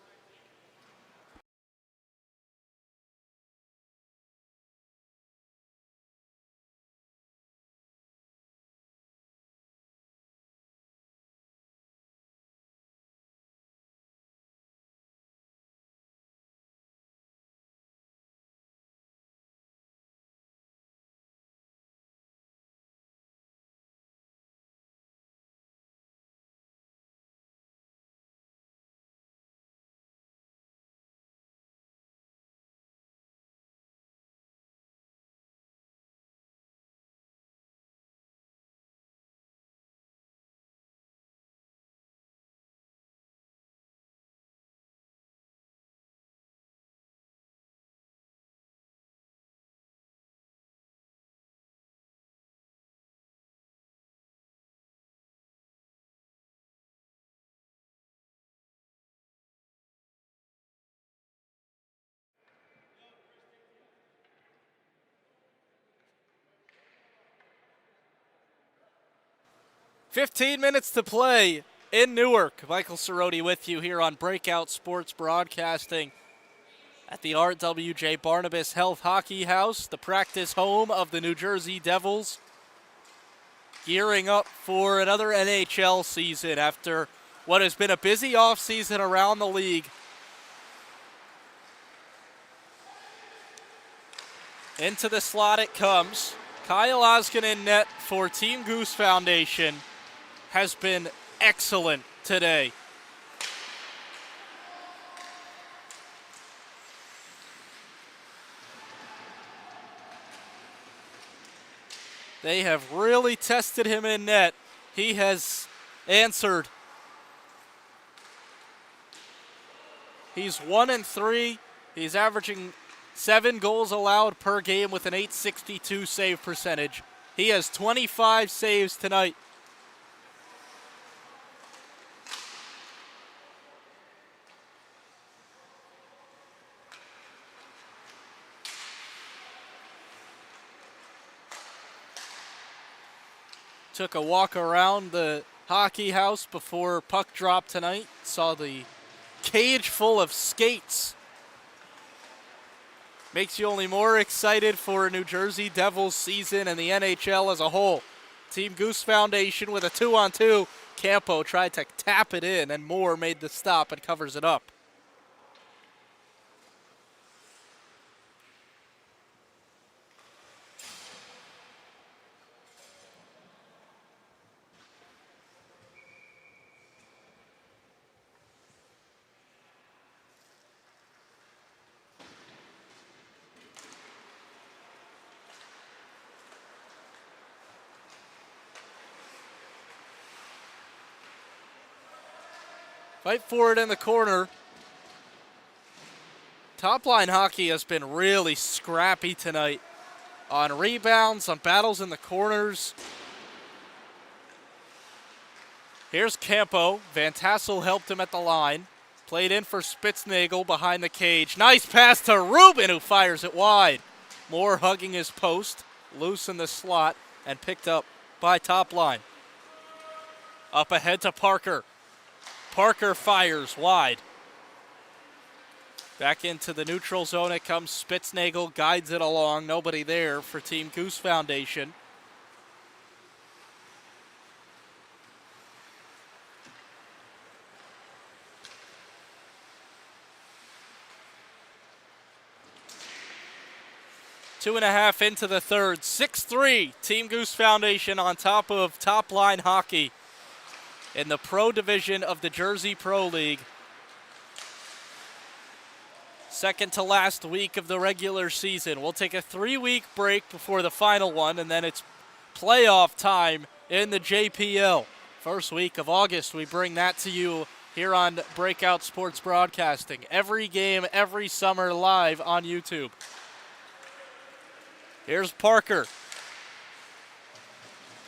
"15 minutes to play in Newark." Michael Cerrone with you here on Breakout Sports Broadcasting at the RWJ Barnabas Health Hockey House, the practice home of the New Jersey Devils, gearing up for another NHL season after what has been a busy offseason around the league. Into the slot it comes. Kyle Oskin in net for Team Goose Foundation has been excellent today. They have really tested him in net. He has answered. He's 1-3. He's averaging 7 goals allowed per game with an .862 save percentage. He has 25 saves tonight. Took a walk around the hockey house before puck drop tonight. Saw the cage full of skates. Makes you only more excited for New Jersey Devils season and the NHL as a whole. Team Goose Foundation with a 2-on-2. Campo tried to tap it in, and Moore made the stop and covers it up. Fight for it in the corner. TopLine Hockey has been really scrappy tonight on rebounds, on battles in the corners. Here's Campo. Van Tassel helped him at the line. Played in for Spitznagel behind the cage. Nice pass to Rubin, who fires it wide. Moore hugging his post, loose in the slot, and picked up by TopLine. Up ahead to Parker. Parker fires wide. Back into the neutral zone it comes. Spitznagel guides it along. Nobody there for Team Goose Foundation. Two and a half into the third. 6-3. Team Goose Foundation on top of TopLine Hockey in the pro division of the Jersey Pro League. Second to last week of the regular season. We'll take a 3-week break before the final one, and then it's playoff time in the JPL. First week of August, we bring that to you here on Breakout Sports Broadcasting. Every game, every summer, live on YouTube. Here's Parker.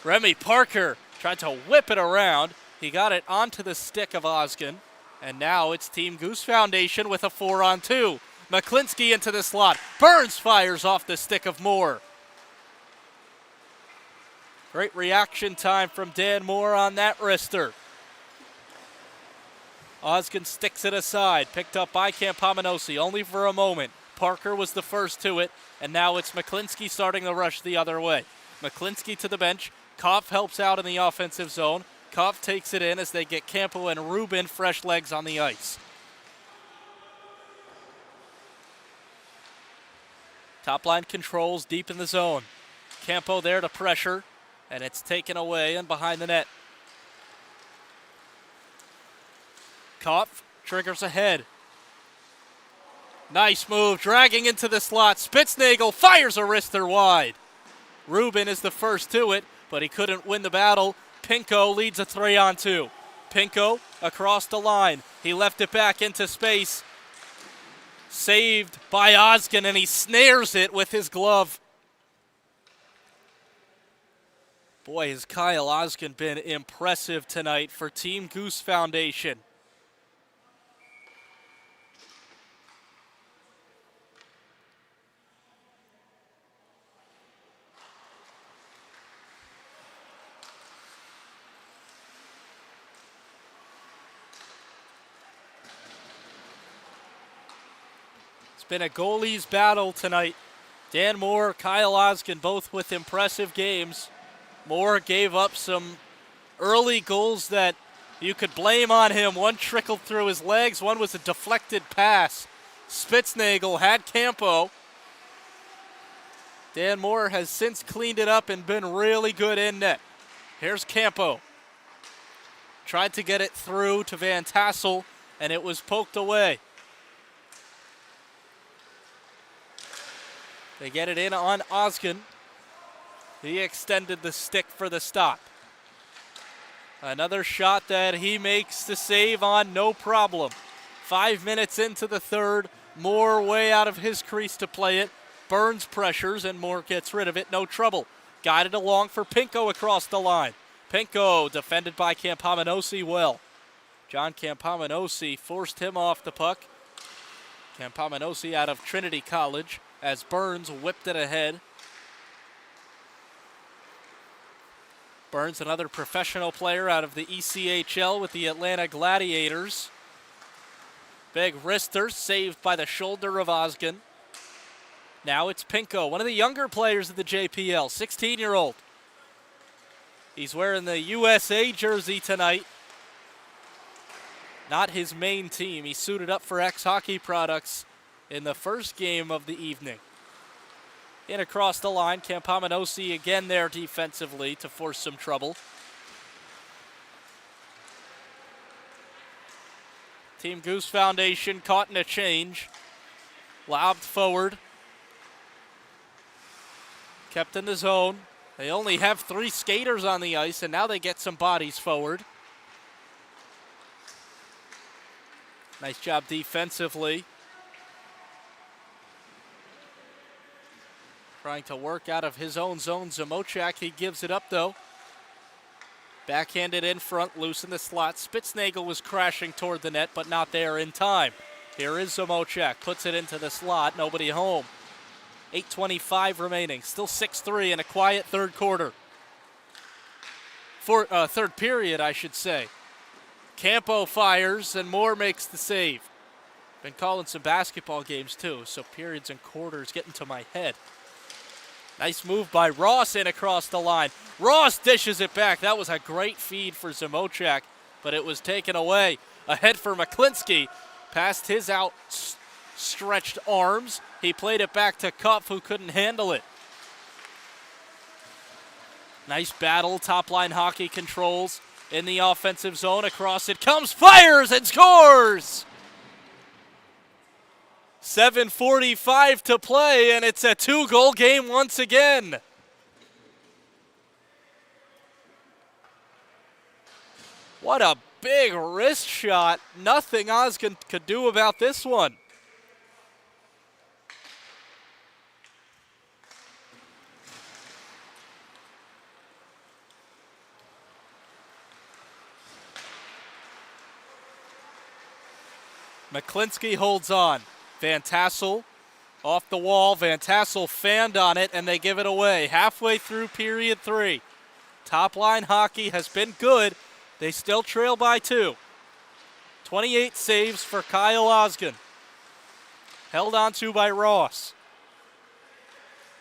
Remy Parker tried to whip it around. He got it onto the stick of Oskin. And now it's Team Goose Foundation with a 4-on-2. McClinsky into the slot. Burns fires off the stick of Moore. Great reaction time from Dan Moore on that wrister. Oskin sticks it aside. Picked up by Campomenosi only for a moment. Parker was the first to it. And now it's McClinsky starting the rush the other way. McClinsky to the bench. Koff helps out in the offensive zone. Koff takes it in as they get Campo and Rubin fresh legs on the ice. TopLine controls deep in the zone. Campo there to pressure, and it's taken away and behind the net. Koff triggers ahead. Nice move, dragging into the slot. Spitznagel fires a wrister wide. Rubin is the first to it, but he couldn't win the battle. Pinko leads a 3-on-2. Pinko across the line. He left it back into space. Saved by Oskin, and he snares it with his glove. Boy, has Kyle Oskin been impressive tonight for Team Goose Foundation. Been a goalies battle tonight. Dan Moore, Kyle Oskin, both with impressive games. Moore gave up some early goals that you could blame on him. One trickled through his legs, one was a deflected pass. Spitznagel had Campo. Dan Moore has since cleaned it up and been really good in net. Here's Campo. Tried to get it through to Van Tassel, and it was poked away. They get it in on Oskin. He extended the stick for the stop. Another shot that he makes the save on, no problem. 5 minutes into the third, Moore way out of his crease to play it. Burns pressures and Moore gets rid of it, no trouble. Guided along for Pinko across the line. Pinko defended by Campomenosi well. John Campomenosi forced him off the puck. Campomenosi out of Trinity College as Burns whipped it ahead. Burns, another professional player out of the ECHL with the Atlanta Gladiators. Big wrister saved by the shoulder of Oskin. Now it's Pinko, one of the younger players of the JPL, 16-year-old. He's wearing the USA jersey tonight. Not his main team. He suited up for X Hockey products in the first game of the evening. In across the line, Campomenosi again there defensively to force some trouble. Team Goose Foundation caught in a change. Lobbed forward. Kept in the zone. They only have 3 skaters on the ice, and now they get some bodies forward. Nice job defensively. Trying to work out of his own zone. Zamochak, he gives it up though. Backhanded in front, loose in the slot. Spitznagel was crashing toward the net, but not there in time. Here is Zamochak, puts it into the slot, nobody home. 8:25 remaining, still 6-3 in a quiet third quarter. Third period, I should say. Campo fires and Moore makes the save. Been calling some basketball games too, so periods and quarters getting to my head. Nice move by Ross in across the line. Ross dishes it back. That was a great feed for Zamochak, but it was taken away. Ahead for McClinsky. Past his outstretched arms. He played it back to Kupf, who couldn't handle it. Nice battle. Top-line hockey controls in the offensive zone. Across it comes, fires, and scores! 7:45 to play, and it's a 2-goal game once again. What a big wrist shot. Nothing Osgood could do about this one. McClinsky holds on. Van Tassel off the wall. Van Tassel fanned on it, and they give it away. Halfway through period 3. Top-line hockey has been good. They still trail by 2. 28 saves for Kyle Osgood. Held on to by Ross.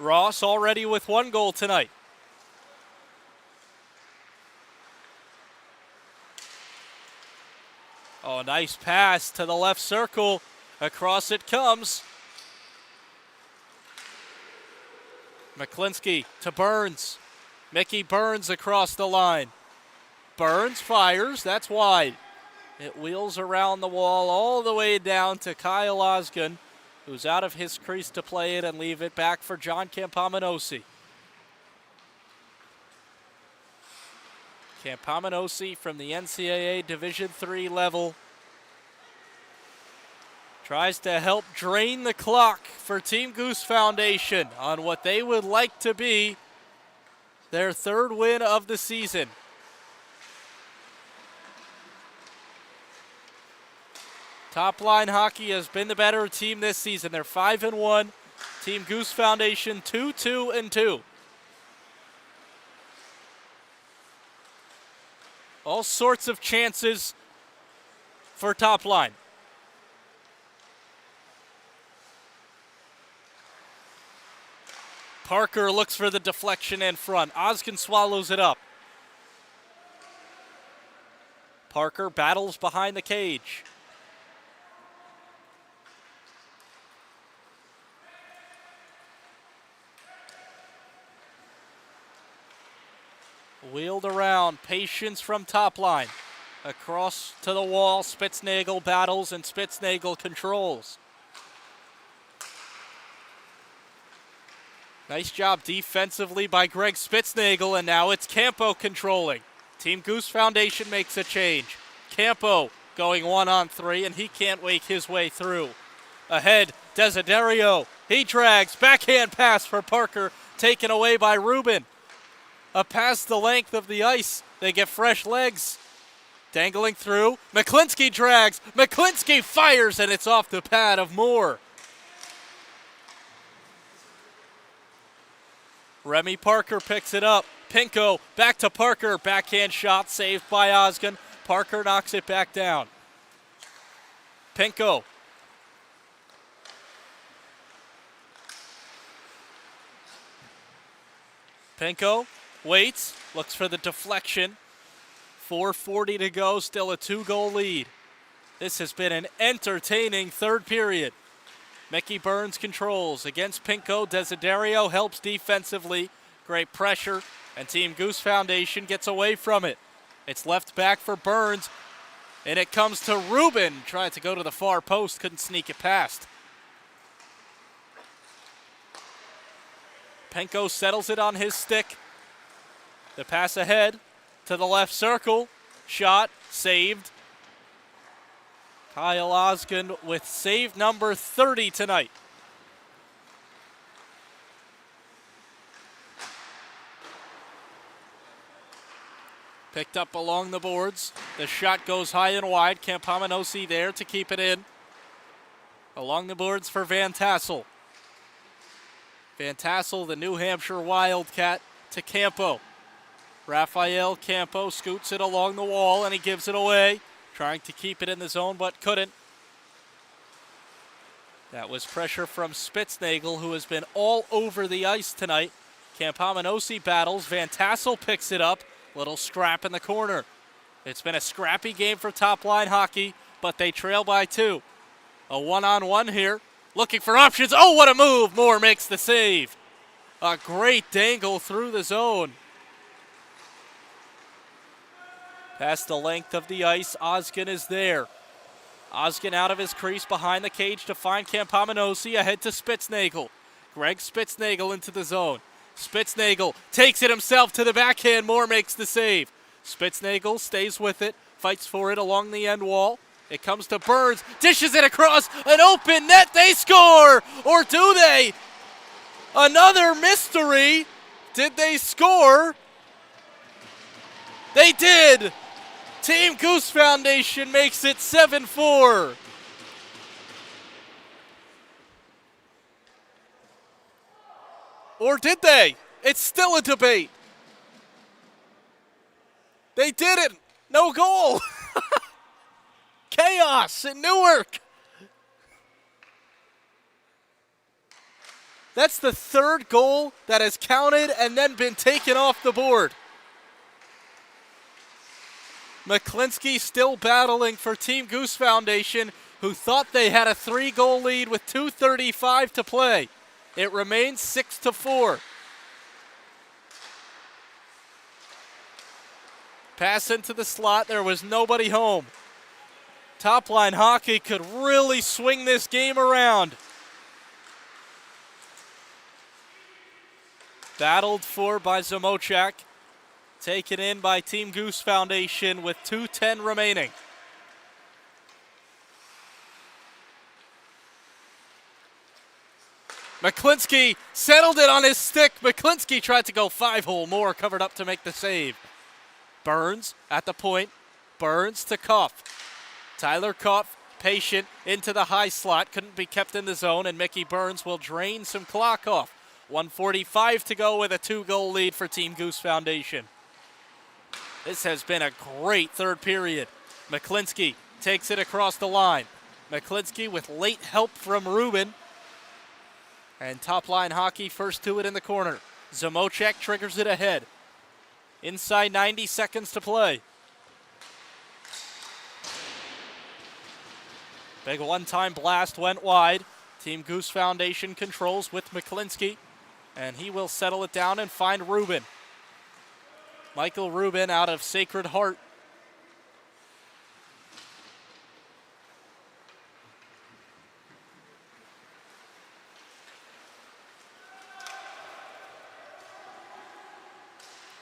Ross already with 1 goal tonight. Oh, nice pass to the left circle. Across it comes. McClinsky to Burns. Mickey Burns across the line. Burns fires. That's wide. It wheels around the wall all the way down to Kyle Osgood, who's out of his crease to play it and leave it back for John Campomenosi. Campomenosi from the NCAA Division III level tries to help drain the clock for Team Goose Foundation on what they would like to be their 3rd win of the season. Top-line hockey has been the better team this season. They're 5-1. Team Goose Foundation 2-2-2. All sorts of chances for Top-line. Parker looks for the deflection in front. Osgood swallows it up. Parker battles behind the cage. Wheeled around, patience from Top-line. Across to the wall, Spitznagel battles and Spitznagel controls. Nice job defensively by Greg Spitznagel, and now it's Campo controlling. Team Goose Foundation makes a change. Campo going 1-on-3, and he can't wake his way through. Ahead, Desiderio. He drags, backhand pass for Parker, taken away by Rubin. A pass the length of the ice. They get fresh legs. Dangling through. McClinsky drags. McClinsky fires, and it's off the pad of Moore. Remy Parker picks it up. Pinko back to Parker. Backhand shot saved by Osgood. Parker knocks it back down. Pinko. Pinko waits, looks for the deflection. 4:40 to go, still a 2-goal lead. This has been an entertaining third period. Mickey Burns controls against Pinko. Desiderio helps defensively. Great pressure, and Team Goose Foundation gets away from it. It's left back for Burns, and it comes to Ruben. Tried to go to the far post, couldn't sneak it past. Pinko settles it on his stick. The pass ahead to the left circle. Shot, saved. Kyle Osgood with save number 30 tonight. Picked up along the boards. The shot goes high and wide. Campomenosi there to keep it in. Along the boards for Van Tassel. Van Tassel, the New Hampshire Wildcat, to Campo. Rafael Campo scoots it along the wall and he gives it away. Trying to keep it in the zone but couldn't. That was pressure from Spitznagel, who has been all over the ice tonight. Campomenosi battles. Van Tassel picks it up. Little scrap in the corner. It's been a scrappy game for TopLine Hockey, but they trail by 2. A one-on-one here. Looking for options. Oh, what a move. Moore makes the save. A great dangle through the zone. Past the length of the ice, Osgood is there. Osgood out of his crease behind the cage to find Campomenosi. Ahead to Spitznagel. Greg Spitznagel into the zone. Spitznagel takes it himself to the backhand. Moore makes the save. Spitznagel stays with it, fights for it along the end wall. It comes to Burns, dishes it across, an open net, they score! Or do they? Another mystery. Did they score? They did! Team Goose Foundation makes it 7-4. Or did they? It's still a debate. They did it. No goal. Chaos in Newark. That's the third goal that has counted and then been taken off the board. McClinsky still battling for Team Goose Foundation, who thought they had a 3-goal lead with 2:35 to play. It remains 6-4. Pass into the slot. There was nobody home. TopLine Hockey could really swing this game around. Battled for by Zamochak. Taken in by Team Goose Foundation with 2:10 remaining. McClinsky settled it on his stick. McClinsky tried to go 5-hole. Moore covered up to make the save. Burns at the point. Burns to Cuff. Tyler Cuff, patient, into the high slot. Couldn't be kept in the zone, and Mickey Burns will drain some clock off. 1:45 to go with a 2-goal lead for Team Goose Foundation. This has been a great third period. McClinsky takes it across the line. McClinsky with late help from Ruben. And TopLine Hockey first to it in the corner. Zamochek triggers it ahead. Inside 90 seconds to play. Big one-time blast went wide. Team Goose Foundation controls with McClinsky. And he will settle it down and find Ruben. Michael Ruben out of Sacred Heart.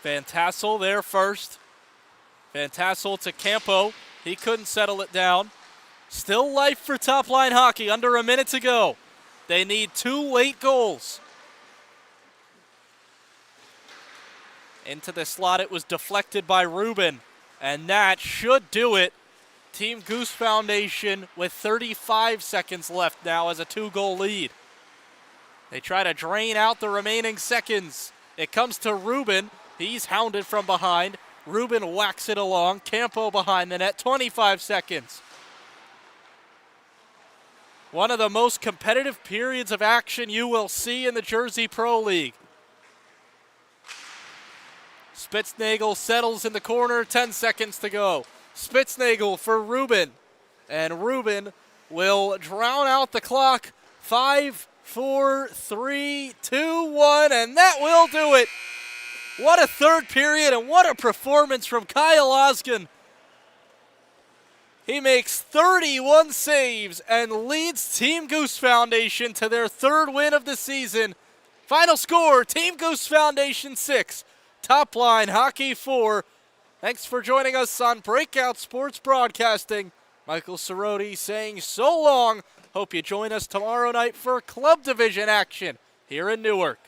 Van Tassel there first. Van Tassel to Campo. He couldn't settle it down. Still life for TopLine Hockey, under a minute to go. They need 2 late goals. Into the slot, it was deflected by Ruben, and that should do it. Team Goose Foundation with 35 seconds left now as a 2-goal lead. They try to drain out the remaining seconds. It comes to Ruben. He's hounded from behind. Ruben whacks it along. Campo behind the net, 25 seconds. One of the most competitive periods of action you will see in the Jersey Pro League. Spitznagel settles in the corner, 10 seconds to go. Spitznagel for Rubin, and Rubin will drown out the clock. 5, 4, 3, 2, 1, and that will do it. What a third period and what a performance from Kyle Oskin. He makes 31 saves and leads Team Goose Foundation to their third win of the season. Final score, Team Goose Foundation 6, TopLine Hockey 4. Thanks for joining us on Breakout Sports Broadcasting. Michael Cerroti saying so long. Hope you join us tomorrow night for Club Division action here in Newark.